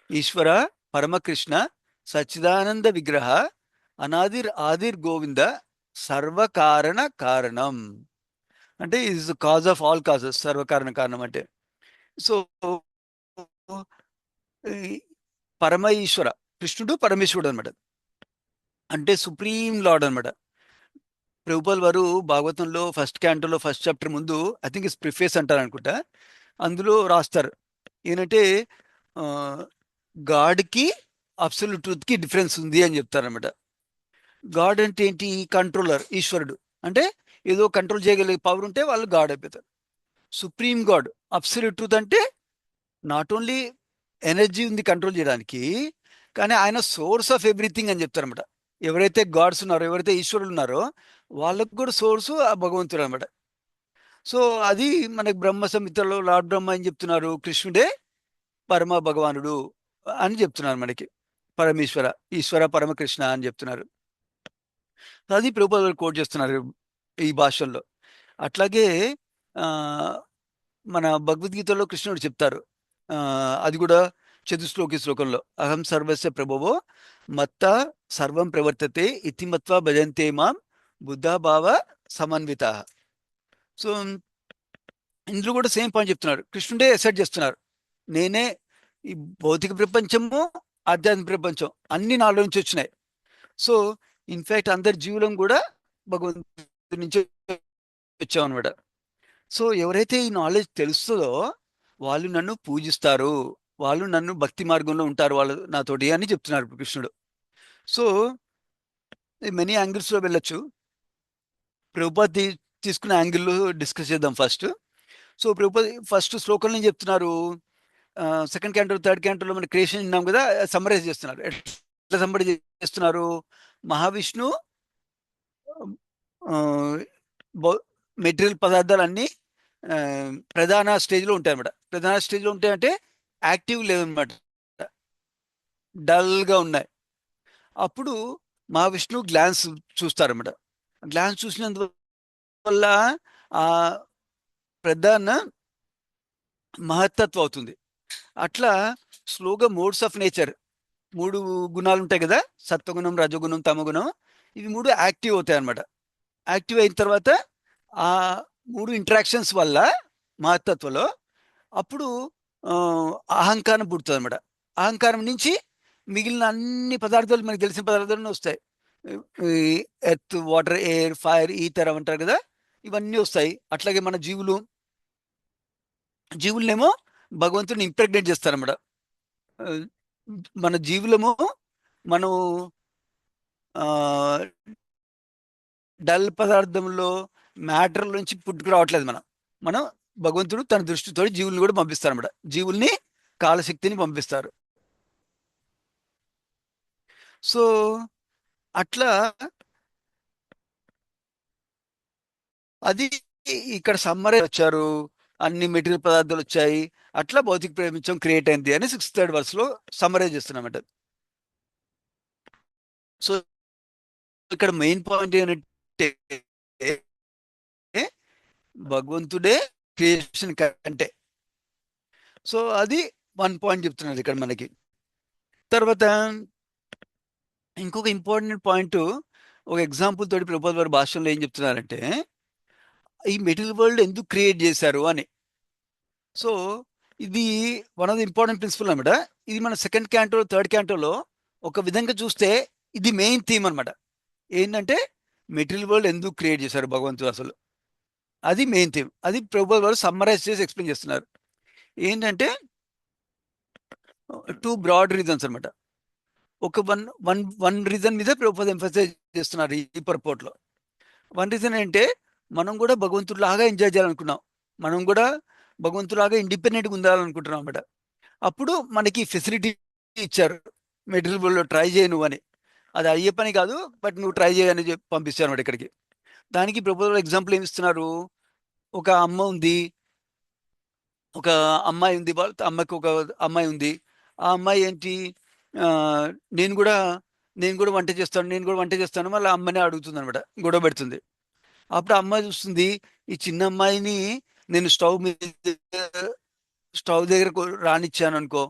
ఈశ్వర పరమకృష్ణ సచ్చిదానంద విగ్రహ అనాదిర్ ఆదిర్ గోవింద సర్వకారణ కారణం. అంటే is cause of all causes, సర్వకారణ కారణం అంటే. సో పరమ ఈశ్వర, కృష్ణుడు పరమేశ్వరుడు అనమాట, అంటే సుప్రీం లార్డ్ అనమాట. ప్రభుపాల్ వారు భాగవతంలో ఫస్ట్ క్యాంటోలో ఫస్ట్ చాప్టర్ ముందు, ఐ థింక్ ఇస్ ప్రిఫేస్ అంటారు అనుకుంటా, అందులో రాస్తారు ఏంటంటే గాడ్కి అబ్సల్యూట్ ట్రూత్కి డిఫరెన్స్ ఉంది అని చెప్తారనమాట. గాడ్ అంటే ఏంటి, కంట్రోలర్, ఈశ్వరుడు అంటే ఏదో కంట్రోల్ చేయగలిగే పవర్ ఉంటే వాళ్ళు గాడ్ అయిపోతారు. సుప్రీం గాడ్ అబ్సల్యూట్ ట్రూత్ అంటే నాట్ ఓన్లీ ఎనర్జీ ఉంది కంట్రోల్ చేయడానికి, కానీ ఆయన సోర్స్ ఆఫ్ ఎవ్రీథింగ్ అని చెప్తారనమాట. ఎవరైతే గాడ్స్ ఉన్నారో, ఎవరైతే ఈశ్వరులు ఉన్నారో వాళ్ళకు కూడా సోర్సు ఆ భగవంతుడు అనమాట. సో అది మనకి బ్రహ్మ సంహితలో లార్డ్ బ్రహ్మ అని చెప్తున్నారు, కృష్ణుడే పరమ భగవానుడు అని చెప్తున్నారు మనకి. పరమేశ్వర, ఈశ్వర పరమకృష్ణ అని చెప్తున్నారు. అది ప్రభుపాద కోట్ చేస్తున్నారు ఈ భాషల్లో. అట్లాగే మన భగవద్గీతలో కృష్ణుడు చెప్తారు, అది కూడా చతుశ్లోకి శ్లోకంలో, అహం సర్వస్య ప్రభువో మత్త సర్వం ప్రవర్తతే ఇతి మత్వా భజంతే మాం బుద్ధభావ సమన్విత. సో ఇందులో కూడా సేమ్ పాయింట్ చెప్తున్నారు, కృష్ణుడే అసెట్ చేస్తున్నారు, నేనే ఈ భౌతిక ప్రపంచము ఆధ్యాత్మిక ప్రపంచం అన్ని నాలో నుంచి వచ్చినాయి. సో ఇన్ఫ్యాక్ట్ అందరి జీవులం కూడా భగవంతుడి నుంచి వచ్చామన్నమాట. సో ఎవరైతే ఈ నాలెడ్జ్ తెలుస్తుందో వాళ్ళు నన్ను పూజిస్తారు, వాళ్ళు నన్ను భక్తి మార్గంలో ఉంటారు, వాళ్ళు నాతోటి అని చెప్తున్నారు కృష్ణుడు. సో మెనీ యాంగిల్స్లో వెళ్ళొచ్చు. ప్రభుపాద్ తీసుకున్న యాంగిల్లో డిస్కస్ చేద్దాం ఫస్ట్. సో ప్రభుపాద్ ఫస్ట్ శ్లోకంలో ఏం చెప్తున్నారు, సెకండ్ క్యాంటో థర్డ్ క్యాంటోలో మన క్రియేషన్ విన్నాం కదా, సమ్మరైజ్ చేస్తున్నారు. ఎట్లా సమ్మరైజ్ చేస్తున్నారు? మహావిష్ణు మెటీరియల్ పదార్థాలు అన్నీ ప్రధాన స్టేజ్లో ఉంటాయి అన్నమాట. ప్రధాన స్టేజ్లో ఉంటాయంటే యాక్టివ్ లేవన్నమాట, డల్గా ఉన్నాయి. అప్పుడు మహావిష్ణు గ్లాన్స్ చూస్తారన్నమాట. గ్లాన్స్ చూసినందువల్ల ఆ ప్రధాన మహత్తత్వం అవుతుంది. అట్లా స్లోగా మోడ్స్ ఆఫ్ నేచర్, 3 గుణాలు ఉంటాయి కదా, సత్వగుణం, రజగుణం, తమగుణం, ఇవి 3 యాక్టివ్ అవుతాయి అన్నమాట. యాక్టివ్ అయిన తర్వాత ఆ 3 ఇంటరాక్షన్స్ వల్ల మహత్తత్వంలో అప్పుడు ఆ, అహంకారం పుడుతుంది అనమాట. అహంకారం నుంచి మిగిలిన అన్ని పదార్థాలు, మనకి తెలిసిన పదార్థాలు వస్తాయి. Earth, water, air, fire, ether అంటారు కదా, ఇవన్నీ వస్తాయి. అట్లాగే మన జీవులనేమో భగవంతుని ఇంప్రెగ్నేట్ చేస్తారన్నమాట. ఆ, మన జీవులము మనం డల్ పదార్థంలో మ్యాటర్ నుంచి పుట్టుకు రావట్లేదు. మనం భగవంతుడు తన దృష్టితో జీవుల్ని కూడా పంపిస్తారు అన్నమాట. జీవుల్ని, కాలశక్తిని పంపిస్తారు. సో అట్లా అది ఇక్కడ సమ్మరే వచ్చారు, అన్ని మెటీరియల్ పదార్థాలు వచ్చాయి, అట్లా భౌతిక ప్రపంచం క్రియేట్ అయింది అని 6th verse సమ్మరైజ్ చేస్తున్నామట. సో ఇక్కడ మెయిన్ పాయింట్ ఏంటంటే భగవంతుడే క్రియేషన్ కంటే. సో అది 1 పాయింట్ చెప్తున్నారు ఇక్కడ మనకి. తర్వాత ఇంకొక ఇంపార్టెంట్ పాయింట్, ఒక ఎగ్జాంపుల్ తోటి ప్రభుపాద్ వారి భాషలో ఏం చెప్తున్నారంటే, ఈ మెటీరియల్ వరల్డ్ ఎందుకు క్రియేట్ చేశారు అని. సో ఇది one of the important principle అనమాట. ఇది మన సెకండ్ క్యాంటో థర్డ్ క్యాంటోలో ఒక విధంగా చూస్తే ఇది మెయిన్ థీమ్ అనమాట. ఏంటంటే మెటీరియల్ వరల్డ్ ఎందుకు క్రియేట్ చేశారు భగవంతుడు అసలు, అది మెయిన్ థీమ్. అది ప్రభుపాద్ వారు సమ్మరైజ్ చేసి ఎక్స్ప్లెయిన్ చేస్తున్నారు. ఏంటంటే 2 బ్రాడ్ రీజన్స్ అనమాట. ఒక వన్ వన్ వన్ రీజన్ మీద ప్రభుపాద్ ఎంఫసైజ్ చేస్తున్నారు ఈ పర్పోర్ట్లో. వన్ రీజన్ ఏంటంటే మనం కూడా భగవంతుడిలాగా ఎంజాయ్ చేయాలనుకున్నాం, మనం కూడా భగవంతులాగా ఇండిపెండెంట్గా ఉండాలనుకుంటున్నాం అన్నమాట. అప్పుడు మనకి ఫెసిలిటీ ఇచ్చారు, మెటీరియల్ వరల్డ్లో ట్రై చేయను అని. అది అయ్యే పని కాదు, బట్ నువ్వు ట్రై చేయని చెప్పి పంపిస్తాను అన్నమాట ఇక్కడికి. దానికి ప్రభుత్వ ఎగ్జాంపుల్ ఏమి ఇస్తున్నారు, ఒక అమ్మ ఉంది, ఒక అమ్మాయి ఉంది, వాళ్ళ అమ్మకి ఒక అమ్మాయి ఉంది. ఆ అమ్మాయి ఏంటి, ఆ, నేను కూడా నేను కూడా వంట చేస్తాను, నేను కూడా వంట చేస్తాను, మళ్ళీ అమ్మనే అడుగుతుంది అనమాట, గొడవ పెడుతుంది. అప్పుడు అమ్మ చూస్తుంది, ఈ చిన్న అమ్మాయిని నేను స్టవ్ దగ్గర రానిచ్చాను అనుకో,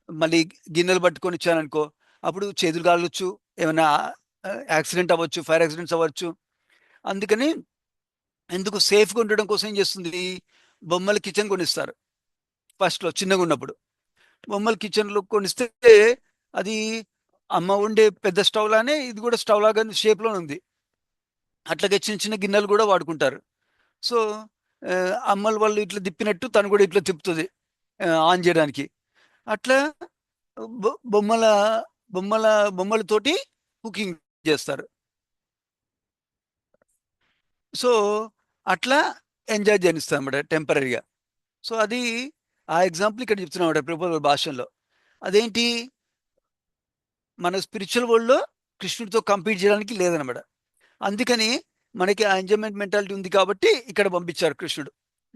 మళ్ళీ గిన్నెలు పట్టుకొని ఇచ్చాను అనుకో, అప్పుడు చేతులు కాలవచ్చు, ఏమైనా యాక్సిడెంట్ అవ్వచ్చు, ఫైర్ యాక్సిడెంట్స్ అవ్వచ్చు. అందుకని ఎందుకు సేఫ్గా ఉండడం కోసం ఏం చేస్తుంది, బొమ్మల కిచెన్ కొనిస్తారు. ఫస్ట్లో చిన్నగా ఉన్నప్పుడు బొమ్మల కిచెన్లో కొనిస్తే అది అమ్మ ఉండే పెద్ద స్టవ్ లానే ఇది కూడా స్టవ్ లాగా షేప్లో ఉంది. అట్లాగే చిన్న చిన్న గిన్నెలు కూడా వాడుకుంటారు. సో అమ్మల వాళ్ళు ఇట్లా తిప్పినట్టు తను కూడా ఇట్లా తిప్పుతుంది ఆన్ చేయడానికి. అట్లా బొమ్మల బొమ్మల బొమ్మలతోటి కుకింగ్ చేస్తారు. సో అట్లా ఎంజాయ్ చేయనిస్తాం అన్నమాట టెంపరీగా. సో అది ఆ ఎగ్జాంపుల్ ఇక్కడ చెప్తున్నాం అన్నమాట ప్రభుత్వ భాషల్లో. అదేంటి, మన స్పిరిచువల్ వరల్డ్లో కృష్ణుడితో కంపీట్ చేయడానికి లేదనమాట. అందుకని మనకి ఆ ఎంజాయ్మెంట్ మెంటాలిటీ ఉంది కాబట్టి ఇక్కడ పంపించారు కృష్ణుడు,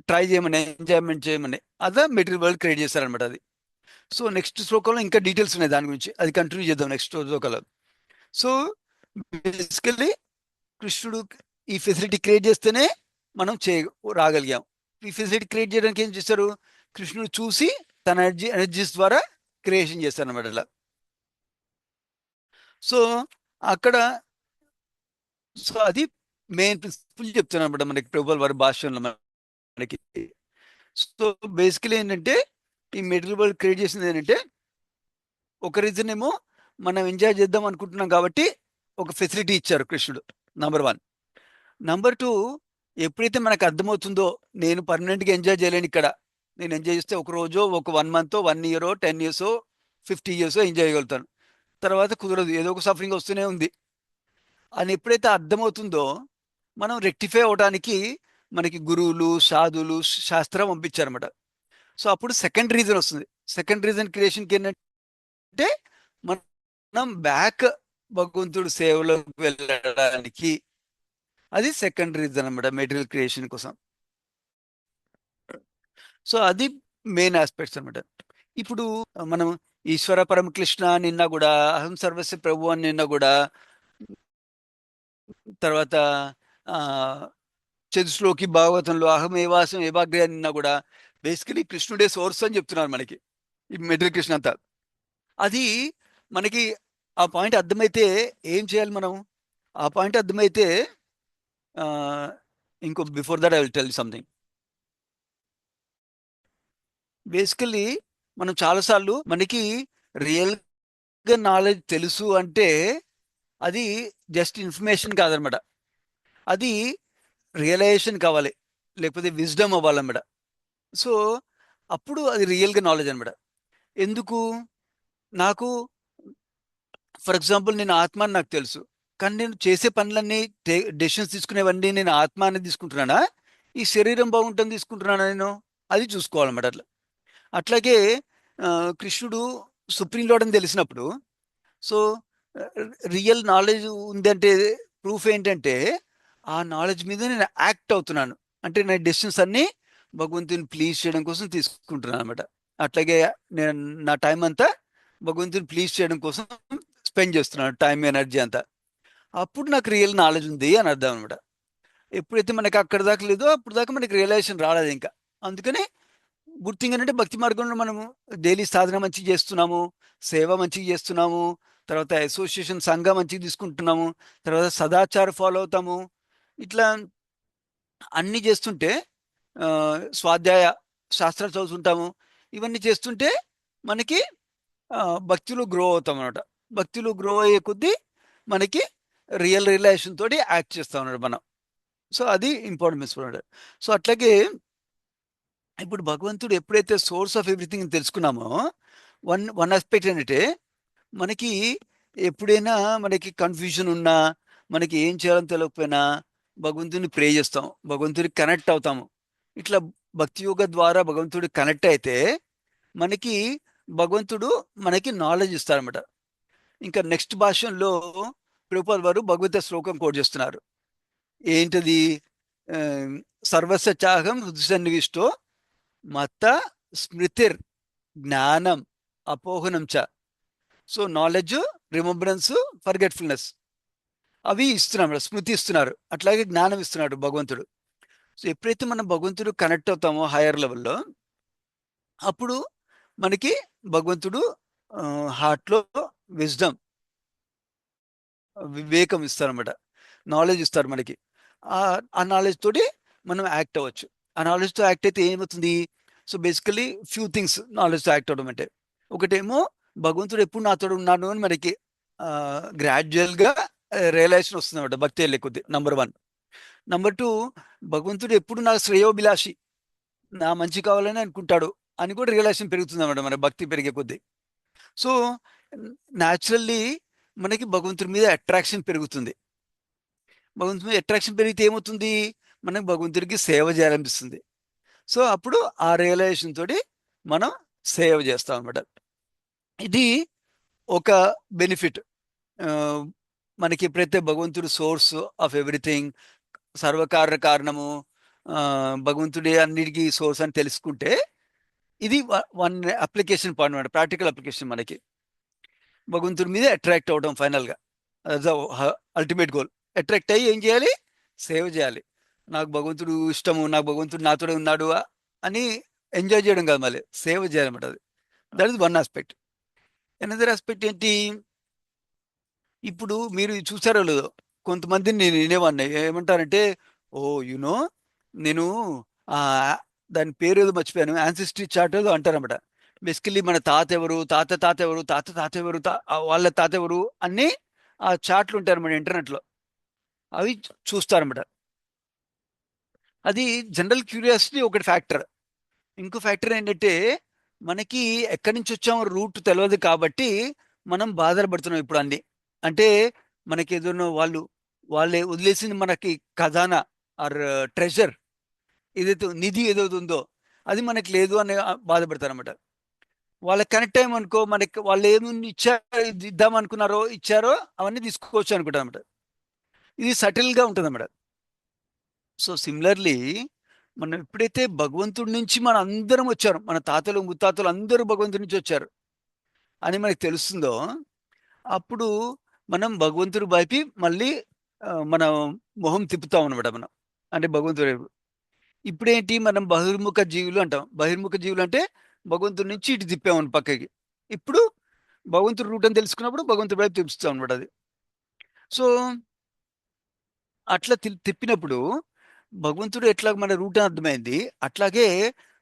ట్రై చేయమని, ఎంజాయ్మెంట్ చేయమని. అదే మెటీరియల్ వరల్డ్ క్రియేట్ చేశారనమాట అది. సో నెక్స్ట్ శ్లోకంలో ఇంకా డీటెయిల్స్ ఉన్నాయి దాని గురించి, అది కంటిన్యూ చేద్దాం నెక్స్ట్ శ్లోకంలో. సో బేసికల్లీ కృష్ణుడు ఈ ఫెసిలిటీ క్రియేట్ చేస్తేనే మనం రాగలిగాం. ఈ ఫెసిలిటీ క్రియేట్ చేయడానికి ఏం చేస్తారు, కృష్ణుడు చూసి తన ఎనర్జీస్ ద్వారా క్రియేషన్ చేస్తారు అనమాట ఇలా. సో అక్కడ సో అది మెయిన్ ప్రిన్సిపల్ చెప్తున్నాను అనమాట మనకి ప్రభుత్వ వారి భాషలో మనకి. సో బేసికలీ ఏంటంటే ఈ మెటీరియల్ వరల్డ్ క్రియేట్ చేసింది ఏంటంటే, ఒక రీజన్ ఏమో మనం ఎంజాయ్ చేద్దాం అనుకుంటున్నాం కాబట్టి ఒక ఫెసిలిటీ ఇచ్చారు కృష్ణుడు, నంబర్ 1. నంబర్ 2, ఎప్పుడైతే మనకు అర్థమవుతుందో నేను పర్మనెంట్గా ఎంజాయ్ చేయలేను ఇక్కడ, నేను ఎంజాయ్ చేస్తే ఒక రోజు, ఒక 1 month, 1 year, 10 years, 50 years enjoy చేయగలుగుతాను, తర్వాత కుదరదు, ఏదో ఒక సఫరింగ్ వస్తూనే ఉంది. అని ఎప్పుడైతే అర్థమవుతుందో మనం రెక్టిఫై అవడానికి మనకి గురువులు సాధువులు శాస్త్రం పంపించారన్నమాట. సో అప్పుడు సెకండ్ రీజన్ వస్తుంది. సెకండ్ రీజన్ క్రియేషన్కి ఏంటంటే మనం బ్యాక్ భగవంతుడు సేవలోకి వెళ్ళడానికి అది సెకండ్ రీజన్ అన్నమాట మెటీరియల్ క్రియేషన్ కోసం. సో అది మెయిన్ ఆస్పెక్ట్స్ అన్నమాట. ఇప్పుడు మనం ఈశ్వర పరమకృష్ణ నిన్న కూడా, అహం సర్వస్వ ప్రభు అని నిన్న కూడా, తర్వాత ఆ చతుశ్లోకి భాగవతంలో అహం ఏవాసం ఏవాగ్రే అని నిన్న కూడా బేసికలీ కృష్ణుడే సోర్స్ అని చెప్తున్నారు మనకి ఈ మెటీరియల్ కృష్ణ అంతా. అది మనకి ఆ పాయింట్ అర్థమైతే ఏం చేయాలి మనం? ఆ పాయింట్ అర్థమైతే ఆ, ఇంకో before that I will tell something. Basically మనం చాలాసార్లు మనకి రియల్ గా నాలెడ్జ్ తెలుసు అంటే అది జస్ట్ ఇన్ఫర్మేషన్ కాదనమాట, అది రియలైజేషన్ కావాలి, లేకపోతే విజ్డమ్ అవ్వాలన్నమాట. సో అప్పుడు అది రియల్గా నాలెడ్జ్ అనమాట. ఎందుకు? నాకు ఫర్ ఎగ్జాంపుల్ నేను ఆత్మ అని నాకు తెలుసు, కానీ నేను చేసే పనులన్నీ డెసిషన్స్ తీసుకునేవన్నీ నేను ఆత్మ అనేది తీసుకుంటున్నానా, ఈ శరీరం బాగుంటుంది తీసుకుంటున్నానా నేను? అది చూసుకోవాలన్నమాట. అట్లాగే ఆ, కృష్ణుడు సుప్రీం లార్డ్ అని తెలిసినప్పుడు, సో రియల్ నాలెడ్జ్ ఉందంటే ప్రూఫ్ ఏంటంటే ఆ నాలెడ్జ్ మీద నేను యాక్ట్ అవుతున్నాను, అంటే నా డెసిషన్స్ అన్నీ భగవంతుని ప్లీజ్ చేయడం కోసం తీసుకుంటున్నాను అనమాట. అట్లాగే నేను నా టైం అంతా భగవంతుని ప్లీజ్ చేయడం కోసం స్పెండ్ చేస్తున్నాను, టైం ఎనర్జీ అంతా. అప్పుడు నాకు రియల్ నాలెడ్జ్ ఉంది అని అర్థం అనమాట. ఎప్పుడైతే మనకి అక్కడ దాకా లేదో అప్పుడు దాకా మనకి రియలైజేషన్ రాలేదు ఇంకా. అందుకని గుడ్ థింగ్ ఏంటంటే భక్తి మార్గంలో మనము డైలీ సాధన మంచిగా చేస్తున్నాము, సేవ మంచిగా చేస్తున్నాము, తర్వాత అసోసియేషన్ సంఘం మంచిగా తీసుకుంటున్నాము, తర్వాత సదాచార ఫాలో అవుతాము. ఇట్లా అన్ని చేస్తుంటే ఆ, స్వాధ్యాయ శాస్త్రాలు చదువుతుంటాము. ఇవన్నీ చేస్తుంటే మనకి ఆ, భక్తిలో గ్రో అవుతాం అనమాట. భక్తిలో గ్రో అయ్యే కొద్దీ మనకి రియల్ రిలేషన్ తోటి యాక్ట్ చేస్తాం అన్నమాట మనం. సో అది ఇంపార్టెన్స్ అనమాట. సో అట్లాగే ఇప్పుడు భగవంతుడు ఎప్పుడైతే సోర్స్ ఆఫ్ ఎవ్రీథింగ్ తెలుసుకున్నామో, వన్ వన్ ఆస్పెక్ట్ ఏంటంటే మనకి ఎప్పుడైనా మనకి కన్ఫ్యూజన్ ఉన్నా, మనకి ఏం చేయాలని తెలియకపోయినా భగవంతుని ప్రే చేస్తాం, భగవంతుడికి కనెక్ట్ అవుతాము. ఇట్లా భక్తి యోగ ద్వారా భగవంతుడి కనెక్ట్ అయితే మనకి భగవంతుడు మనకి నాలెడ్జ్ ఇస్తారన్నమాట. ఇంకా నెక్స్ట్ భాషల్లో ప్రభుపాద్ వారు భగవత శ్లోకం కోట్ చేస్తున్నారు. ఏంటది? ఆ, సర్వస్వ చాహం హృదయ సన్నివిష్టో మత స్మృతిర్ జ్ఞానం అపోహనం చ. సో నాలెడ్జ్, రిమంబరెన్స్, ఫర్గెట్ఫుల్నెస్ అవి ఇస్తున్నాడు, స్మృతి ఇస్తున్నారు. అట్లాగే జ్ఞానం ఇస్తున్నాడు భగవంతుడు. సో ఎప్పుడైతే మనం భగవంతుడు కనెక్ట్ అవుతామో హైయర్ లెవెల్లో, అప్పుడు మనకి భగవంతుడు హార్ట్లో విజ్డమ్, వివేకం ఇస్తారన్నమాట, నాలెడ్జ్ ఇస్తారు మనకి. ఆ ఆ నాలెడ్జ్ తోటి మనం యాక్ట్ అవ్వచ్చు. ఆ నాలెడ్జ్తో యాక్ట్ అయితే ఏమవుతుంది? సో బేసికలీ ఫ్యూ థింగ్స్ నాలెడ్జ్తో యాక్ట్ అవ్వడం అంటే, ఒకటేమో భగవంతుడు ఎప్పుడు నాతో ఉన్నాడు అని మనకి గ్రాడ్యువల్గా రియలైజేషన్ వస్తుంది అనమాట భక్తి వెళ్ళే కొద్ది. Number one. నంబర్ టూ, భగవంతుడు ఎప్పుడు నా శ్రేయోభిలాషి, నా మంచి కావాలని అనుకుంటాడు అని కూడా రియలైజేషన్ పెరుగుతుంది అనమాట మన భక్తి పెరిగే కొద్దీ. సో న్యాచురల్లీ మనకి భగవంతుడి మీద అట్రాక్షన్ పెరుగుతుంది. భగవంతుడి మీద అట్రాక్షన్ పెరిగితే ఏమవుతుంది? మనకి భగవంతుడికి సేవ చేయాలనిపిస్తుంది. సో అప్పుడు ఆ రియలైజేషన్ తోటి మనం సేవ చేస్తాం అనమాట. ఇది ఒక బెనిఫిట్. మనకి ఎప్పుడైతే భగవంతుడు సోర్స్ ఆఫ్ ఎవ్రీథింగ్, సర్వకారణ కారణము, భగవంతుడే అన్నిటికీ సోర్స్ అని తెలుసుకుంటే, ఇది వన్ అప్లికేషన్ పాయింట్ అనమాట, ప్రాక్టికల్ అప్లికేషన్. మనకి భగవంతుడి మీద అట్రాక్ట్ అవడం ఫైనల్గా అల్టిమేట్ గోల్. అట్రాక్ట్ అయ్యి ఏం చేయాలి? సేవ చేయాలి. నాకు భగవంతుడు ఇష్టము, నాకు భగవంతుడు నాతోనే ఉన్నాడు అని ఎంజాయ్ చేయడం కాదు, మళ్ళీ సేవ చేయాలన్నమాట. అది that is one aspect. Another aspect ఏంటి? ఇప్పుడు మీరు చూసారో లేదో, కొంతమందిని నేను వినేవాడిని ఏమంటారంటే, ఓ యునో నేను ఆ దాని పేరు ఏదో మర్చిపోయాను, యాన్సిస్ట్రీ చార్ట్ ఏదో అంటారన్నమాట. బేసికలీ మన తాత ఎవరు, తాత తాత ఎవరు, తాత తాత ఎవరు, వాళ్ళ తాత ఎవరు అన్ని ఆ చార్ట్లు ఉంటారన్నమాట ఇంటర్నెట్లో. అవి చూస్తారన్నమాట. అది జనరల్ క్యూరియాసిటీ ఒకటి ఫ్యాక్టర్. ఇంకో ఫ్యాక్టర్ ఏంటంటే మనకి ఎక్కడి నుంచి వచ్చామో రూట్ తెలియదు కాబట్టి మనం బాధపడుతున్నాం ఇప్పుడు అన్ని. అంటే మనకి ఏదైనా వాళ్ళు వాళ్ళే వదిలేసింది మనకి ఖజానా ఆర్ ట్రెజర్, ఏదైతే నిధి ఏదైతే ఉందో అది మనకి లేదు అని బాధపడతారు అనమాట. వాళ్ళకి కనెక్ట్ అయ్యామనుకో, మనకి వాళ్ళు ఏమి ఇచ్చారో, ఇది ఇద్దాం అనుకున్నారో ఇచ్చారో అవన్నీ తీసుకోవచ్చు అనుకుంటారు అనమాట. ఇది సటిల్ గా ఉంటుంది అన్నమాట. సో సిమిలర్లీ, మనం ఎప్పుడైతే భగవంతుడి నుంచి మన అందరం వచ్చారు, మన తాతలు ముత్తాతలు అందరూ భగవంతుడి నుంచి వచ్చారు అని మనకి తెలుస్తుందో, అప్పుడు మనం భగవంతుడి వైపు మళ్ళీ మన మొహం తిప్పుతాం అనమాట మనం. అంటే భగవంతుడి వైపు. ఇప్పుడేంటి, మనం బహిర్ముఖ జీవులు అంటాం. బహిర్ముఖ జీవులు అంటే భగవంతుడి నుంచి ఇటు తిప్పామని పక్కకి. ఇప్పుడు భగవంతుడి రూట్ అని తెలుసుకున్నప్పుడు భగవంతుడి వైపు తిప్పుతాం అనమాట అది. సో అట్లా తిప్పినప్పుడు భగవంతుడు ఎట్లా మన రూట్ అని అర్థమైంది. అట్లాగే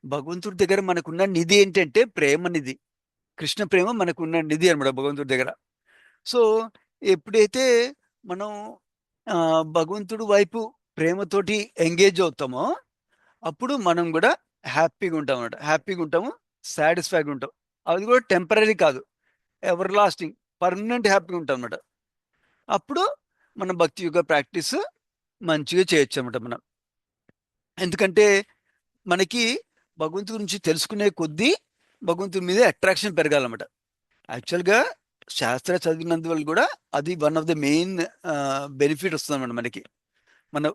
భగవంతుడి దగ్గర మనకున్న నిధి ఏంటంటే ప్రేమ నిధి. కృష్ణ ప్రేమ మనకున్న నిధి అనమాట భగవంతుడి దగ్గర. సో ఎప్పుడైతే మనం ఆ, భగవంతుడి వైపు ప్రేమతోటి ఎంగేజ్ అవుతామో, అప్పుడు మనం కూడా హ్యాపీగా ఉంటాం అనమాట. హ్యాపీగా ఉంటాము, సాటిస్ఫైగా ఉంటాం. అది కూడా టెంపరీ కాదు, ఎవర్ లాస్టింగ్, పర్మనెంట్ హ్యాపీగా ఉంటాం అనమాట. అప్పుడు మన భక్తి యుగ ప్రాక్టీస్ మంచిగా చేయొచ్చు అనమాట మనం. ఎందుకంటే మనకి భగవంతుడి గురించి తెలుసుకునే కొద్దీ భగవంతుడి మీద అట్రాక్షన్ పెరగాలన్నమాట. యాక్చువల్గా శాస్త్ర చదివినందువల్ల కూడా అది one of the main benefit వస్తుందన్నమాట మనకి. మన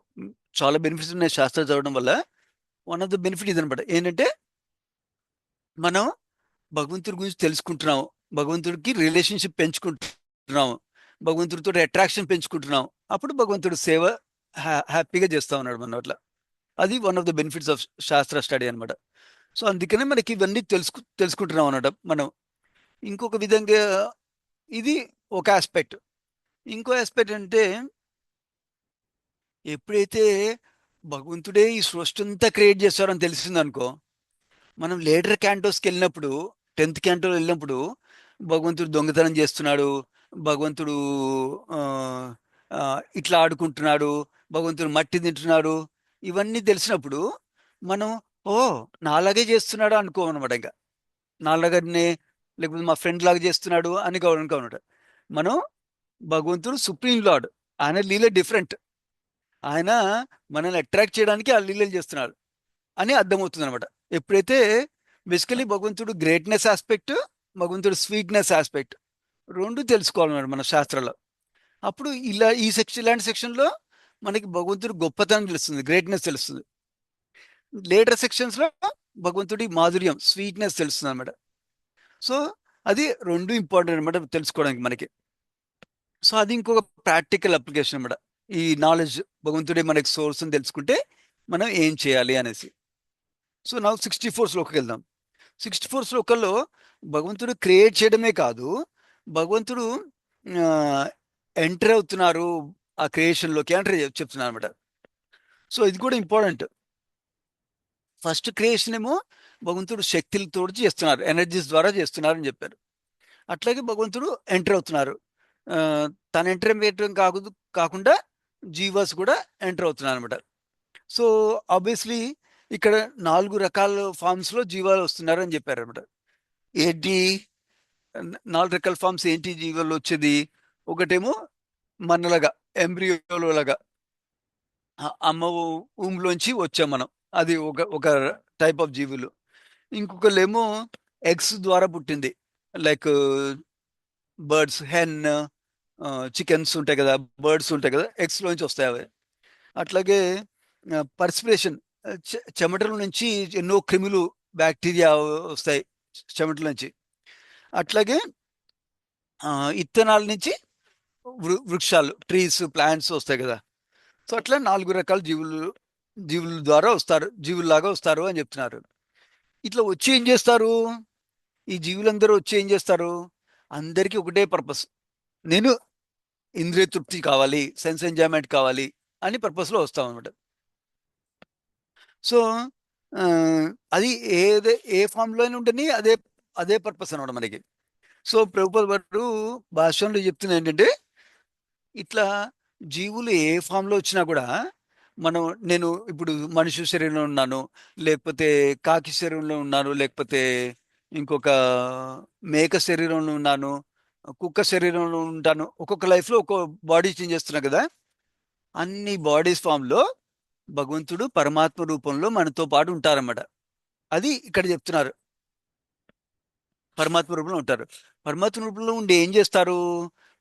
చాలా బెనిఫిట్స్ ఉన్నాయి శాస్త్రం చదవడం వల్ల. వన్ ఆఫ్ ద బెనిఫిట్ ఇదనమాట, ఏంటంటే మనం భగవంతుడి గురించి తెలుసుకుంటున్నాము, భగవంతుడికి రిలేషన్షిప్ పెంచుకుంటున్నాము, భగవంతుడితో అట్రాక్షన్ పెంచుకుంటున్నాం. అప్పుడు భగవంతుడి సేవ హ్యాపీగా చేస్తా ఉన్నాడు మన అట్లా. అది one of the benefits of శాస్త్ర స్టడీ అనమాట. సో అందుకనే మనకి ఇవన్నీ తెలుసుకుంటున్నాం అన్నమాట మనం. ఇంకొక విధంగా ఇది ఒక ఆస్పెక్ట్. ఇంకో ఆస్పెక్ట్ అంటే, ఎప్పుడైతే భగవంతుడే ఈ సృష్టి అంతా క్రియేట్ చేస్తారని తెలిసిందనుకో, మనం లేటర్ క్యాంటోస్కి వెళ్ళినప్పుడు, 10th క్యాంటో వెళ్ళినప్పుడు భగవంతుడు దొంగతనం చేస్తున్నాడు, భగవంతుడు ఆ, ఆ, ఇట్లా ఆడుకుంటున్నాడు, భగవంతుడు మట్టి తింటున్నాడు, ఇవన్నీ తెలిసినప్పుడు మనం ఓ నాలాగే చేస్తున్నాడు అనుకోమన్నమాట. ఇంకా నాలాగానే, లేకపోతే మా ఫ్రెండ్ లాగా చేస్తున్నాడు అని అనుకోమన్నమాట. మనం భగవంతుడు సుప్రీం లార్డ్, ఆయన లీల డిఫరెంట్. ఆయన మనల్ని అట్రాక్ట్ చేయడానికి ఆ లీలలు చేస్తున్నాడు అని అర్థమవుతుంది అనమాట. ఎప్పుడైతే బేసికలీ భగవంతుడు గ్రేట్నెస్ ఆస్పెక్ట్, భగవంతుడు స్వీట్నెస్ ఆస్పెక్ట్ రెండు తెలుసుకోవాలన్నమాట మన శాస్త్రాల్లో. అప్పుడు ఇలా ఈ సెక్షన్, ఇలాంటి సెక్షన్లో మనకి భగవంతుడు గొప్పతనం తెలుస్తుంది, గ్రేట్నెస్ తెలుస్తుంది. లేటర్ సెక్షన్స్ లో భగవంతుడి మాధుర్యం, స్వీట్నెస్ తెలుస్తుంది అనమాట. సో అది రెండు ఇంపార్టెంట్ అనమాట తెలుసుకోవడానికి మనకి. సో అది ఇంకొక ప్రాక్టికల్ అప్లికేషన్ అనమాట. ఈ నాలెడ్జ్, భగవంతుడే మనకి సోర్స్ అని తెలుసుకుంటే మనం ఏం చేయాలి అనేసి. సో నా 64 శ్లోకకి వెళ్దాం. 64 శ్లోకంలో భగవంతుడు క్రియేట్ చేయడమే కాదు, భగవంతుడు ఎంటర్ అవుతున్నారు ఆ క్రియేషన్లోకి ఎంటర్ చెప్తున్నారు అనమాట. సో ఇది కూడా ఇంపార్టెంట్. ఫస్ట్ క్రియేషన్ ఏమో భగవంతుడు శక్తులతో చేస్తున్నారు, ఎనర్జీస్ ద్వారా చేస్తున్నారు అని చెప్పారు. అట్లాగే భగవంతుడు ఎంటర్ అవుతున్నారు. ఆ, తను ఎంటర్ అయ్యడం కాకుండా జీవాస్ కూడా ఎంటర్ అవుతున్నారు అనమాట. సో ఆబ్వియస్లీ ఇక్కడ 4 రకాల ఫామ్స్ లో జీవాలు వస్తున్నారు అని చెప్పారు అనమాట. ఏంటి 4 రకాల ఫామ్స్ ఏంటి జీవాలు వచ్చేది? ఒకటేమో మనలాగా ఎంబ్రియోలో లాగా అమ్మ ఊమ్లోంచి వచ్చాం మనం, అది ఒక ఒక టైప్ ఆఫ్ జీవులు. ఇంకొకళ్ళేమో ఎగ్స్ ద్వారా పుట్టింది, లైక్ బర్డ్స్, హెన్, చికెన్స్ ఉంటాయి కదా, బర్డ్స్ ఉంటాయి కదా, ఎగ్స్ లోంచి వస్తాయి అవి. అట్లాగే పర్స్పిరేషన్, చెమటల నుంచి ఎన్నో క్రిములు, బ్యాక్టీరియా వస్తాయి చెమటల నుంచి. అట్లాగే ఇత్తనాల నుంచి వృక్షాలు, ట్రీస్, ప్లాంట్స్ వస్తాయి కదా. సో అట్లా 4 రకాల జీవుల ద్వారా వస్తారు, జీవుల్లాగా వస్తారు అని చెప్తున్నారు. ఇట్లా వచ్చి ఏం చేస్తారు? ఈ జీవులందరూ వచ్చి ఏం చేస్తారు? అందరికీ ఒకటే పర్పస్, నేను ఇంద్రియ తృప్తి కావాలి, సెన్స్ ఎంజాయ్మెంట్ కావాలి అని పర్పస్లో వస్తాం అనమాట. సో ఆ, అది ఏ ఫామ్లో అయినా ఉంటుంది, అదే అదే పర్పస్ అనమాట మనకి. సో ప్రభుపాద వారు భాషలో చెప్తుంది ఏంటంటే, ఇట్లా జీవులు ఏ ఫామ్లో వచ్చినా కూడా మనం, నేను ఇప్పుడు మనిషి శరీరంలో ఉన్నాను, లేకపోతే కాకి శరీరంలో ఉన్నాను, లేకపోతే ఇంకొక మేక శరీరంలో ఉన్నాను, కుక్క శరీరంలో ఉంటాను, ఒక్కొక్క లైఫ్లో ఒక్కొక్క బాడీ చేంజ్ చేస్తున్నా కదా. అన్ని బాడీస్ ఫామ్లో భగవంతుడు పరమాత్మ రూపంలో మనతో పాటు ఉంటారన్నమాట. అది ఇక్కడ చెప్తున్నారు. పరమాత్మ రూపంలో ఉంటారు. పరమాత్మ రూపంలో ఉండి ఏం చేస్తారు?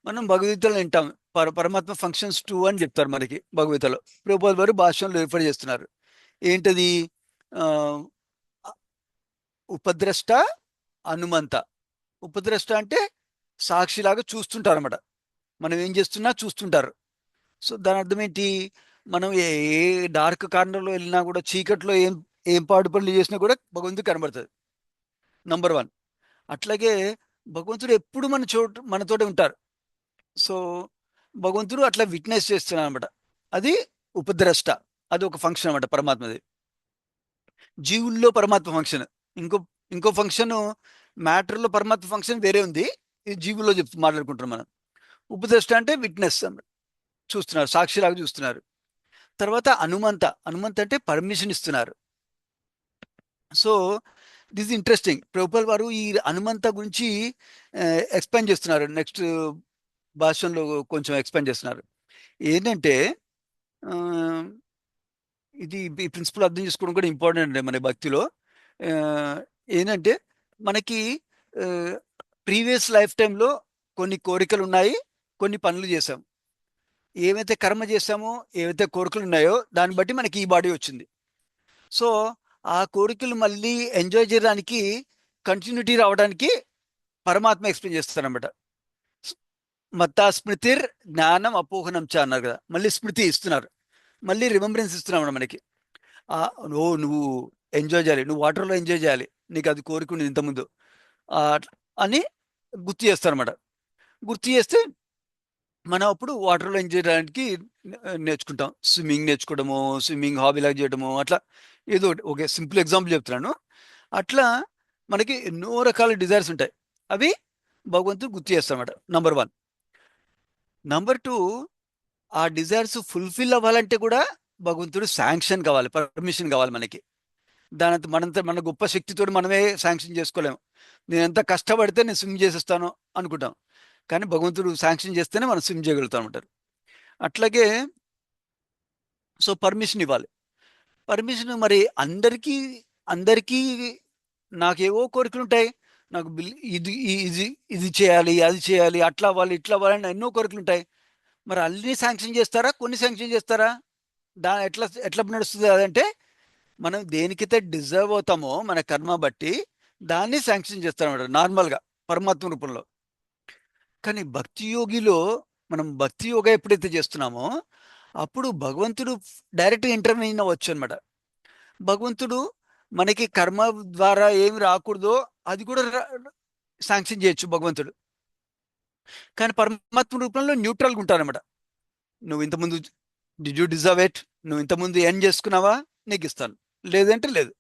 మనం భగవద్గీతలో వింటాం. పరమాత్మ ఫంక్షన్స్ టూ అని చెప్తారు మనకి భగవద్గీతలో. ప్రభుపాద వారు భాషలో రిఫర్ చేస్తున్నారు. ఏంటది? ఆ, ఉపద్రష్ట, హనుమంత. ఉపద్రష్ట అంటే సాక్షిలాగా చూస్తుంటారు అన్నమాట. మనం ఏం చేస్తున్నా చూస్తుంటారు. సో దాని అర్థం ఏంటి? మనం ఏ ఏ డార్క్ కార్నర్లో వెళ్ళినా కూడా, చీకట్లో ఏం ఏం పాడు పనులు చేసినా కూడా భగవంతుడు కనబడుతుంది. Number one. అట్లాగే భగవంతుడు ఎప్పుడు మనతోటే ఉంటారు. సో భగవంతుడు అట్లా విట్నెస్ చేస్తున్నాడు అనమాట. అది ఉపద్రష్ట. అది ఒక ఫంక్షన్ అనమాట పరమాత్మది. జీవుల్లో పరమాత్మ ఫంక్షన్ ఇంకో ఇంకో ఫంక్షన్. మ్యాటర్లో పరమాత్మ ఫంక్షన్ వేరే ఉంది. ఇది జీవుల్లో మాట్లాడుకుంటున్నాం మనం. ఉపద్రష్ట అంటే విట్నెస్ అన్నమాట. చూస్తున్నారు, సాక్షిలాగా చూస్తున్నారు. తర్వాత హనుమంత. హనుమంత అంటే పర్మిషన్ ఇస్తున్నారు. So this interesting. ప్రభుపాల్ వారు ఈ హనుమంత గురించి ఎక్స్ప్లెయిన్ చేస్తున్నారు. నెక్స్ట్ భాషలో కొంచెం ఎక్స్ప్లెయిన్ చేస్తున్నారు. ఏంటంటే ఆ, ఇది ఈ ప్రిన్సిపల్ అర్థం చేసుకోవడం కూడా ఇంపార్టెంట్ అండి మన భక్తిలో. ఆ, ఏంటంటే మనకి ప్రీవియస్ లైఫ్ టైంలో కొన్ని కోరికలు ఉన్నాయి, కొన్ని పనులు చేసాం. ఏవైతే కర్మ చేసామో, ఏవైతే కోరికలు ఉన్నాయో దాన్ని బట్టి మనకి ఈ బాడీ వచ్చింది. సో ఆ కోరికలు మళ్ళీ ఎంజాయ్ చేయడానికి, కంటిన్యూటీ రావడానికి పరమాత్మ ఎక్స్ప్లెయిన్ చేస్తారనమాట. మత్తా స్మృతిర్ జ్ఞానం అపోహనం చ అన్నారు కదా. మళ్ళీ స్మృతి ఇస్తున్నారు, మళ్ళీ రిమెంబరెన్స్ ఇస్తున్నాం మనకి. నువ్వు ఎంజాయ్ చేయాలి, నువ్వు వాటర్లో ఎంజాయ్ చేయాలి, నీకు అది కోరుకుంది ఇంతకుముందు ఆ, అని గుర్తు చేస్తారన్నమాట. గుర్తు చేస్తే మనం అప్పుడు వాటర్లో ఎంజాయ్ చేయడానికి నేర్చుకుంటాం. స్విమ్మింగ్ నేర్చుకోవడము, స్విమ్మింగ్ హాబీలాగా చేయడము, అట్లా ఏదో ఒకటి. ఓకే, సింపుల్ ఎగ్జాంపుల్ చెప్తున్నాను. అట్లా మనకి ఎన్నో రకాల డిజైర్స్ ఉంటాయి. అవి భగవంతుడు గుర్తు చేస్తారన్నమాట. Number one. నంబర్ టూ, ఆ డిజైర్స్ ఫుల్ఫిల్ అవ్వాలంటే కూడా భగవంతుడు శాంక్షన్ కావాలి, పర్మిషన్ కావాలి మనకి. దానంత మన గొప్ప శక్తితో మనమే శాంక్షన్ చేసుకోలేము. నేను ఎంత కష్టపడితే నేను స్విమ్ చేసేస్తాను అనుకుంటాం, కానీ భగవంతుడు శాంక్షన్ చేస్తేనే మనం స్విమ్ చేయగలుగుతాం అంటారు. అట్లాగే సో పర్మిషన్ ఇవ్వాలి. పర్మిషన్ మరి అందరికీ అందరికీ నాకేవో కోరికలు ఉంటాయి. నాకు ఇది ఇది ఇది చేయాలి, అది చేయాలి, అట్లా అవ్వాలి, ఇట్లా అవ్వాలి అని ఎన్నో కోరికలు ఉంటాయి. మరి అన్ని శాంక్షన్ చేస్తారా, కొన్ని శాంక్షన్ చేస్తారా? ఎట్లా ఎట్లా నడుస్తుంది అదంటే, మనం దేనికైతే డిజర్వ్ అవుతామో మన కర్మ బట్టి దాన్ని శాంక్షన్ చేస్తారన్నమాట నార్మల్గా పరమాత్మ రూపంలో. కానీ భక్తి యోగిలో మనం భక్తి యోగా ఎప్పుడైతే చేస్తున్నామో అప్పుడు భగవంతుడు డైరెక్ట్గా ఇంటర్వ్యూన్ అవ్వచ్చు అనమాట. భగవంతుడు మనకి కర్మ ద్వారా ఏమి రాకూడదో అది కూడా శాంక్షన్ చేయొచ్చు భగవంతుడు. కానీ పరమాత్మ రూపంలో న్యూట్రల్గా ఉంటారన్నమాట. నువ్వు ఇంతకుముందు డిడ్ యూ డిజర్వ్ ఇట్, నువ్వు ఇంతకుముందు ఏం చేసుకున్నావా, నీకు ఇస్తాను, లేదంటే లేదు.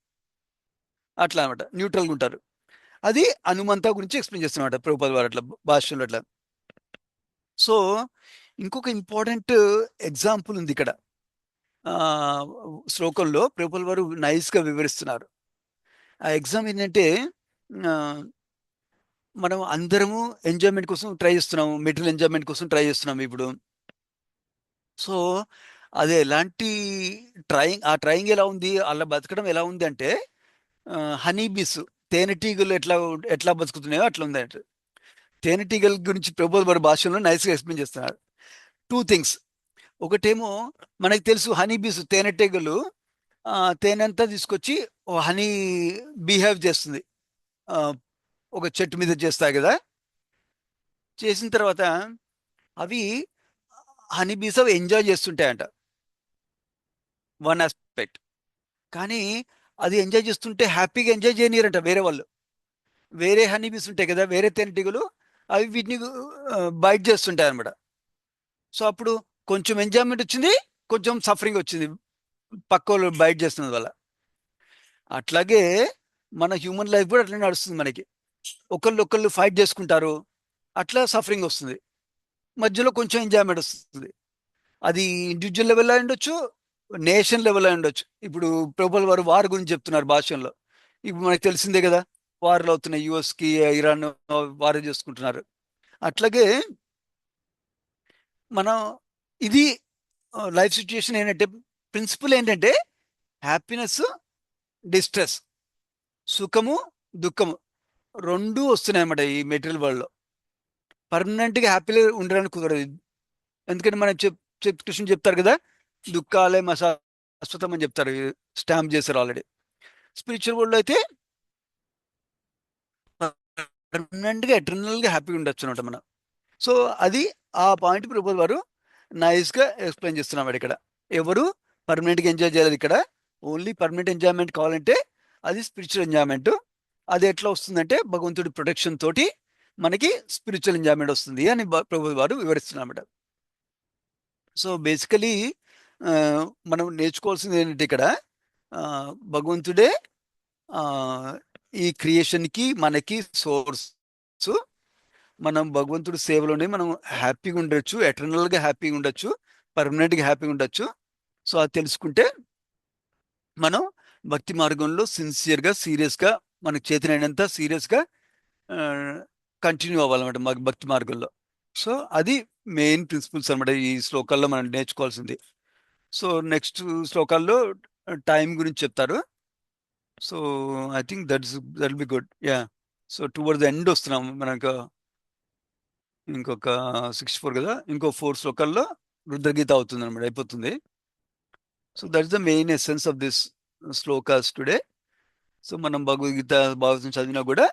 అట్లా అనమాట, న్యూట్రల్గా ఉంటారు. అది హనుమంత గురించి ఎక్స్ప్లెయిన్ చేస్తున్నమాట ప్రభుపాద వారు అట్లా భాష్యంలో అట్లా. సో ఇంకొక ఇంపార్టెంట్ ఎగ్జాంపుల్ ఉంది ఇక్కడ. ఆ శ్లోకంలో ప్రభుపాద వారు నైస్గా వివరిస్తున్నారు. ఆ ఎగ్జామ్ ఏంటంటే, ఆ, మనం అందరము ఎంజాయ్మెంట్ కోసం ట్రై చేస్తున్నాము, మెటీరియల్ ఎంజాయ్మెంట్ కోసం ట్రై చేస్తున్నాము ఇప్పుడు. సో అది ఎలాంటి ఆ ట్రయింగ్ ఎలా ఉంది, అలా బతకడం ఎలా ఉంది అంటే, హనీ బీస్, తేనెటీగలు ఎట్లా ఎట్లా బతుకుతున్నాయో అట్లా ఉంది అంటే. తేనెటీగల గురించి ప్రభుత్వ వారి భాషలో నైస్గా ఎక్స్ప్లెయిన్ చేస్తున్నారు. Two things. ఒకటేమో మనకి తెలుసు హనీ బీస్, తేనెటీగలు తేనెంతా తీసుకొచ్చి ఓ హనీ బిహేవ్ చేస్తుంది. ఆ, ఒక చెట్టు మీద చేస్తాయి కదా. చేసిన తర్వాత అవి హనీ బీస్ అవి ఎంజాయ్ చేస్తుంటాయంట, వన్ ఆస్పెక్ట్. కానీ అది ఎంజాయ్ చేస్తుంటే హ్యాపీగా ఎంజాయ్ చేయనీయరంట వేరే వాళ్ళు. వేరే హనీ బీస్ ఉంటాయి కదా, వేరే తేనెటీగలు, అవి వీటిని బైట్ చేస్తుంటాయి అనమాట. సో అప్పుడు కొంచెం ఎంజాయ్మెంట్ వచ్చింది, కొంచెం సఫరింగ్ వచ్చింది పక్క వాళ్ళు బైట్ చేస్తున్నది వల్ల. అట్లాగే మన హ్యూమన్ లైఫ్ కూడా అట్లా నడుస్తుంది మనకి. ఒకళ్ళు ఫైట్ చేసుకుంటారు, అట్లా సఫరింగ్ వస్తుంది. మధ్యలో కొంచెం ఎంజాయ్మెంట్ వస్తుంది. అది ఇండివిజువల్ లెవెల్లో ఉండొచ్చు, నేషన్ లెవెల్లో ఉండొచ్చు. ఇప్పుడు ప్రభుత్వ వారు వార్ గురించి చెప్తున్నారు భాషల్లో. ఇప్పుడు మనకు తెలిసిందే కదా, వార్లు అవుతున్నాయి, యుఎస్కి ఇరాన్ వార్ చేసుకుంటున్నారు. అట్లాగే మనం ఇది లైఫ్ సిచ్యుయేషన్ ఏంటంటే, ప్రిన్సిపల్ ఏంటంటే హ్యాపీనెస్, డిస్ట్రెస్, సుఖము, దుఃఖము రెండూ వస్తున్నాయి అన్నమాట ఈ మెటీరియల్ వరల్డ్లో. పర్మనెంట్గా హ్యాపీగా ఉండడానికి కుదరదు. ఎందుకంటే మనం కృష్ణ చెప్తారు కదా, దుఃఖాలే మా శాశ్వతం అని చెప్తారు, స్టాంప్ చేశారు ఆల్రెడీ. స్పిరిచువల్ వరల్డ్ అయితే పర్మనెంట్గా ఎటర్నల్గా హ్యాపీగా ఉండొచ్చు అనమాట మనం. సో అది ఆ పాయింట్ ప్రభుత్వ వారు నైస్గా ఎక్స్ప్లెయిన్ చేస్తున్నాం ఇక్కడ. ఎవరు పర్మనెంట్గా ఎంజాయ్ చేయాలి ఇక్కడ, ఓన్లీ పర్మనెంట్ ఎంజాయ్మెంట్ కావాలంటే అది స్పిరిచువల్ ఎంజాయ్మెంట్. అది ఎట్లా వస్తుందంటే భగవంతుడి ప్రొటెక్షన్ తోటి మనకి స్పిరిచువల్ ఎంజాయ్మెంట్ వస్తుంది అని ప్రభుత్వ వారు వివరిస్తున్నమాట. సో బేసికలీ మనం నేర్చుకోవాల్సింది ఏంటంటే ఇక్కడ భగవంతుడే ఈ క్రియేషన్కి మనకి సోర్స్. మనం భగవంతుడి సేవలోనే మనం హ్యాపీగా ఉండొచ్చు, ఎటర్నల్గా హ్యాపీగా ఉండొచ్చు, పర్మనెంట్గా హ్యాపీగా ఉండొచ్చు. సో అది తెలుసుకుంటే మనం భక్తి మార్గంలో సిన్సియర్గా, సీరియస్గా, మనకు చేతనైనంత సీరియస్గా కంటిన్యూ అవ్వాలన్నమాట మాకు భక్తి మార్గంలో. సో అది మెయిన్ ప్రిన్సిపల్స్ అనమాట ఈ శ్లోకాల్లో మనం నేర్చుకోవాల్సింది. సో నెక్స్ట్ శ్లోకాల్లో టైం గురించి చెప్తారు. So I think that be good. Yeah. So towards the end వస్తున్నాం మనకు. ఇంకొక 64 కదా, ఇంకో 4 శ్లోకాల్లో రుద్రగీత అవుతుంది అనమాట, అయిపోతుంది. So that's the main essence of this shlokas today. So మనం భగవద్గీత భాగవతం చదివినా కూడా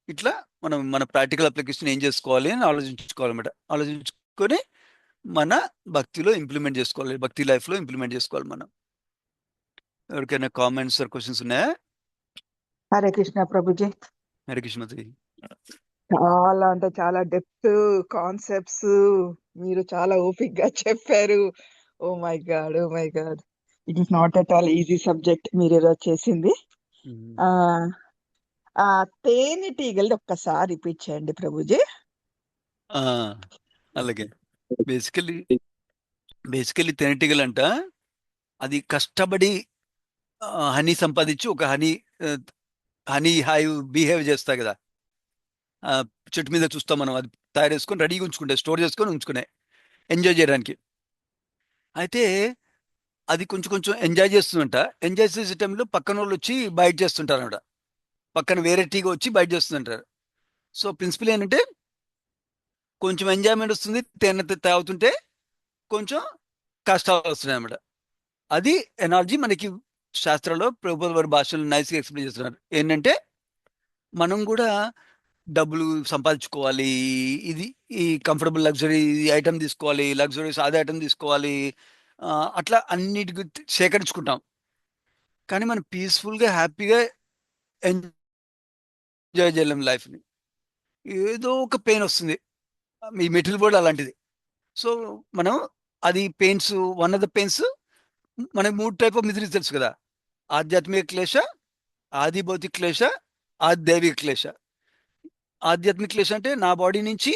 ఇట్లా మనం మన ప్రాక్టికల్ అప్లికేషన్ ఏం చేసుకోవాలి అని ఆలోచించుకోవాలన్నమాట. ఆలోచించుకొని మన భక్తిలో ఇంప్లిమెంట్ చేసుకోవాలి, భక్తి లైఫ్లో ఇంప్లిమెంట్ చేసుకోవాలి మనం. ఎవరికైనా కామెంట్స్ ఆర్ క్వశ్చన్స్ ఉన్నాయా? హరే కృష్ణ ప్రభుజీ. హరే కృష్ణమతి. చాలా అంటే చాలా డెప్త్ కాన్సెప్ట్స్ మీరు చాలా ఓపిక్ గా చెప్పారు. Oh my god, oh my god, it is not at all easy subject మీరు ఈరోజు చేసింది. ఆ ఆ తేనెటీగలది ఒక్కసారి రిపీట్ చేయండి ప్రభుజీ. అలాగే. బేసికలీ తేనెటీగలు అంట అది కష్టపడి హనీ సంపాదించి ఒక హనీ హైవ్ బిహేవ్ చేస్తాయి కదా, చెట్టు మీద చూస్తాం మనం, అది తయారు చేసుకొని రెడీగా ఉంచుకుంటే, స్టోర్ చేసుకొని ఉంచుకునే ఎంజాయ్ చేయడానికి. అయితే అది కొంచెం కొంచెం ఎంజాయ్ చేస్తుందంట. ఎంజాయ్ చేసే టైంలో పక్కన వాళ్ళు వచ్చి బయట చేస్తుంటారు అనమాట, పక్కన వేరే టీగా వచ్చి బయట చేస్తుంటారు. సో ప్రిన్సిపల్ ఏంటంటే కొంచెం ఎంజాయ్మెంట్ వస్తుంది, తేనె తాగుతుంటే కొంచెం కష్టాలు వస్తున్నాయి అన్నమాట. అది ఎనాలజీ మనకి శాస్త్రంలో ప్రభుత్వ వారి భాషలో నైస్గా ఎక్స్ప్లెయిన్ చేస్తున్నారు. ఏంటంటే మనం కూడా డబ్బులు సంపాదించుకోవాలి, ఇది ఈ కంఫర్టబుల్ లగ్జరీ ఐటమ్ తీసుకోవాలి, లగ్జరీ సాదా ఐటమ్ తీసుకోవాలి, అట్లా అన్నిటికి సేకరించుకుంటాం. కానీ మనం పీస్ఫుల్గా హ్యాపీగా ఎంజాయ్ చేయలేం లైఫ్ని. ఏదో ఒక పెయిన్ వస్తుంది, మీ మెటీరియల్ కూడా అలాంటిది. సో మనం అది pains, one of the pains మనకి 3 టైప్ ఆఫ్ మిజరీస్ తెలుసు కదా, ఆధ్యాత్మిక క్లేశ, ఆది భౌతిక క్లేశ, ఆది దైవిక క్లేశ. ఆధ్యాత్మిక క్లేశ అంటే నా బాడీ నుంచి,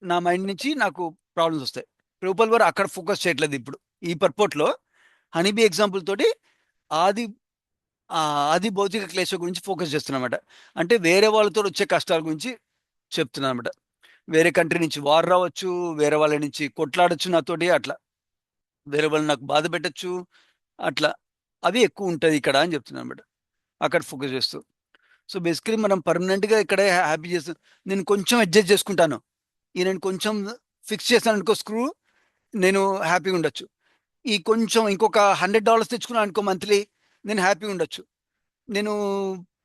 నా మైండ్ నుంచి నాకు ప్రాబ్లమ్స్ వస్తాయి. ప్రభుపాల్ వారు అక్కడ ఫోకస్ చేయట్లేదు ఇప్పుడు ఈ పర్పోర్ట్లో. హనీబీ ఎగ్జాంపుల్ తోటి ఆది ఆది భౌతిక క్లేశ గురించి ఫోకస్ చేస్తున్నమాట. అంటే వేరే వాళ్ళతో వచ్చే కష్టాల గురించి చెప్తున్నా అనమాట. వేరే కంట్రీ నుంచి వార్ రావచ్చు, వేరే వాళ్ళ నుంచి కొట్లాడచ్చు నాతోటి, అట్లా వేరే వాళ్ళు నాకు బాధ పెట్టచ్చు, అట్లా అవి ఎక్కువ ఉంటుంది ఇక్కడ అని చెప్తున్నాను అనమాట, అక్కడ ఫోకస్ చేస్తూ. సో బేసికలీ మనం పర్మనెంట్గా ఇక్కడే హ్యాపీ చేస్తూ, నేను కొంచెం అడ్జస్ట్ చేసుకుంటాను, నేను కొంచెం ఫిక్స్ చేస్తాను అనుకో స్క్రూ, నేను హ్యాపీగా ఉండొచ్చు. ఈ కొంచెం ఇంకొక $100 తెచ్చుకున్నాను అనుకో మంత్లీ, నేను హ్యాపీగా ఉండొచ్చు. నేను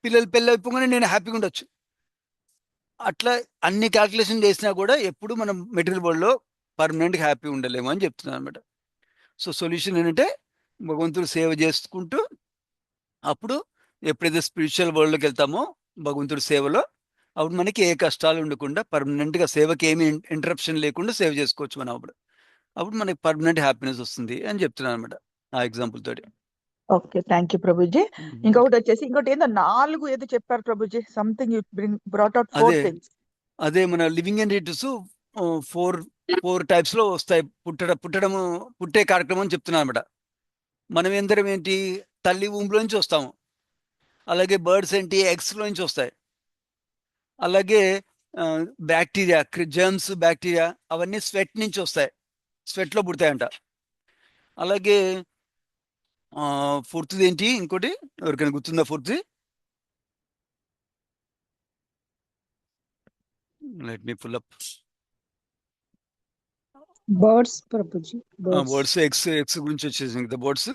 పిల్లలు పెళ్ళి అయిపోగానే నేను హ్యాపీగా ఉండొచ్చు. అట్లా అన్ని క్యాల్కులేషన్ చేసినా కూడా ఎప్పుడు మనం మెటీరియల్ వరల్డ్లో పర్మనెంట్గా హ్యాపీ ఉండలేము అని చెప్తున్నాను అనమాట. సో సొల్యూషన్ ఏంటంటే భగవంతుడు సేవ చేసుకుంటూ, అప్పుడు ఎప్పుడైతే స్పిరిచువల్ వరల్డ్లోకి వెళ్తామో భగవంతుడి సేవలో, అప్పుడు మనకి ఏ కష్టాలు ఉండకుండా పర్మనెంట్గా సేవకి ఏమి ఇంటరప్షన్ లేకుండా సేవ చేసుకోవచ్చు మనం. అప్పుడు మనకి పర్మనెంట్ హ్యాపీనెస్ వస్తుంది అని చెప్తున్నాను అనమాట ఆ ఎగ్జాంపుల్ తోటి. Okay, thank you Prabhuji. ఇంకొకటి వచ్చేసి ఇంకోటి ఏదో 4 ఏదో చెప్పారు Prabhuji, something you brought out 4 things. అదే మన లివింగ్ ఎంటిటీస్ 4 టైప్స్ లో వస్తాయి. పుట్టే కార్యక్రమం అని చెప్తున్నాను అనమాట. మనం ఎందరం ఏంటి, తల్లి ఊంలో నుంచి వస్తాము. అలాగే బర్డ్స్ ఏంటి, ఎగ్స్ లో నుంచి వస్తాయి. అలాగే బ్యాక్టీరియా, జర్మ్స్, బ్యాక్టీరియా అవన్నీ స్వెట్ నుంచి వస్తాయి, స్వెట్ లో పుడతాయంట. అలాగే ఫోర్త్ది ఏంటి ఇంకోటి ఎవరికైనా గుర్తుందా ఫోర్త్ది? Let me pull up. Birds Prabhuji, birds. Birds ఎక్స్ గురించి వచ్చేసింది కదా. బర్డ్స్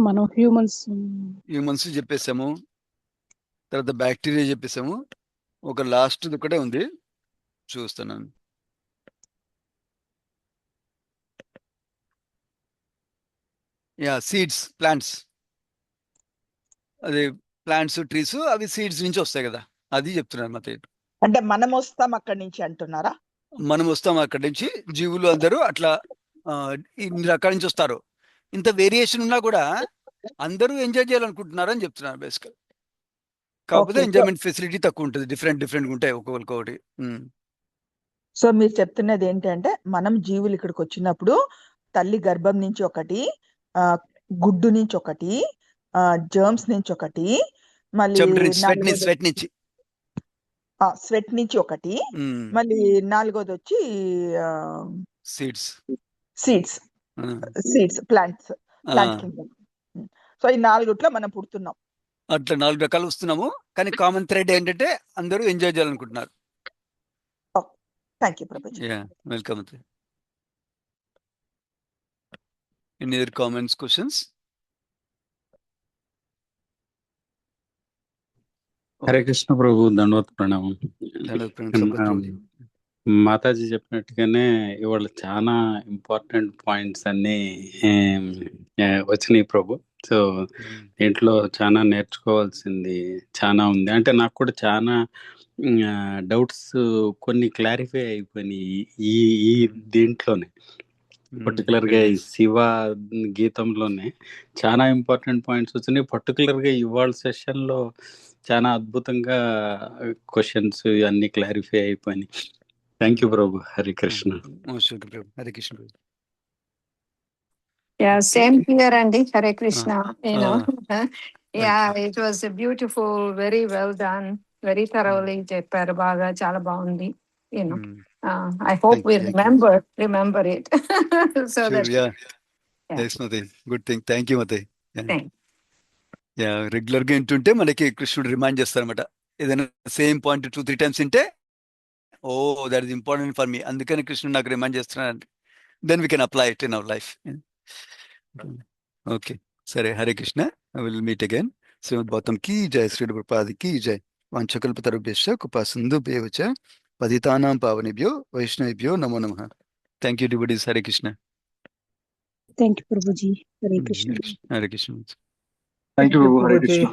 మనం హ్యూమన్స్ చెప్పేసాము, తర్వాత బ్యాక్టీరియా చెప్పేసాము, ఒక లాస్ట్ ఒకటే ఉంది చూస్తున్నాను. Seeds, plants. అదే ప్లాంట్స్, ట్రీస్ అవి సీడ్స్ నుంచి వస్తాయి కదా, అది చెప్తున్నారు మత. అంటే మనం వస్తాం అక్కడి నుంచి అంటున్నారా? మనం వస్తాం అక్కడి నుంచి, జీవులు అందరూ అట్లా ఇన్ని రకాల నుంచి వస్తారు. ఇంత వేరియేషన్ ఉన్నా కూడా అందరూ ఎంజాయ్ చేయాలనుకుంటున్నారు అని చెప్తున్నారు బేసికల్. కాకపోతే ఎంజాయ్మెంట్ ఫెసిలిటీ తక్కువ ఉంటుంది, డిఫరెంట్ ఉంటాయి ఒక్కొక్కటి. సో మీరు చెప్తున్నది ఏంటంటే, మనం జీవులు ఇక్కడికి వచ్చినప్పుడు తల్లి గర్భం నుంచి ఒకటి, గుడ్డు నుంచి ఒకటి, జర్మ్స్ నుంచి ఒకటి, మళ్ళీ స్వెట్ నుంచి ఒకటి, మళ్ళీ నాలుగోది వచ్చి సీడ్స్ ప్లాంట్స్ కింగ్డమ్. సో ఈ నాలుగుట్లో మనం పుడుతున్నాం. అట్లా 4 రకాలు వస్తున్నాము, కానీ కామన్ థ్రెడ్ ఏంటంటే అందరూ ఎంజాయ్ చేయాలనుకుంటున్నారు. Thank you Prabhuji. Welcome. Any other comments, questions? Hare Krishna Prabhu, దండవత్ ప్రణామం. మాతాజీ చెప్పినట్టుగానే ఇవాళ చాలా ఇంపార్టెంట్ పాయింట్స్ అన్ని వచ్చినాయి ప్రభు. సో దీంట్లో చాలా నేర్చుకోవాల్సింది చాలా ఉంది. అంటే నాకు కూడా చాలా డౌట్స్ కొన్ని క్లారిఫై అయిపోయినాయి ఈ దీంట్లోనే. పర్టికులర్ గా ఈ శివ గీతంలోనే చాలా ఇంపార్టెంట్ పాయింట్స్ వచ్చినాయి. పర్టికులర్ గా ఇవాళ సెషన్ లో చాలా అద్భుతంగా క్వశ్చన్స్ అన్ని క్లారిఫై అయిపోయినాయి. Thank you Prabhu. Hare Krishna. Hare Krishna. Same here, Andy. Hare Krishna. It was a beautiful, very well done, very thoroughly చెప్పారు. బాగా చాలా బాగుంది. I hope we remember it. So good thing. Thank you మతే. రెగ్యులర్ గా వింటుంటే మనకి కృష్ణుడు రిమైండ్ చేస్తారనమాట. ఏదైనా సేమ్ పాయింట్ 2-3 times వింటే, oh that is important for me, అందుకని కృష్ణుడు నాకు రిమైండ్ చేస్తున్నాడు. Then we can apply it in our life. Okay, సరే. Hare Krishna. I will meet again. Shrimad Bhagavatam కీ జై, శ్రీ ప్రభుపాద కీ జై. వాంఛకల్పతరుభ్యశ్చ కృపా సింధుభ్యేవచ పతితానాం పావనేభ్యో వైష్ణవేభ్యో నమో నమః. Thank you devotees. Hare Krishna. Thank you Prabhuji. Hare Krishna. Hare Krishna. Thank you. Hare Krishna.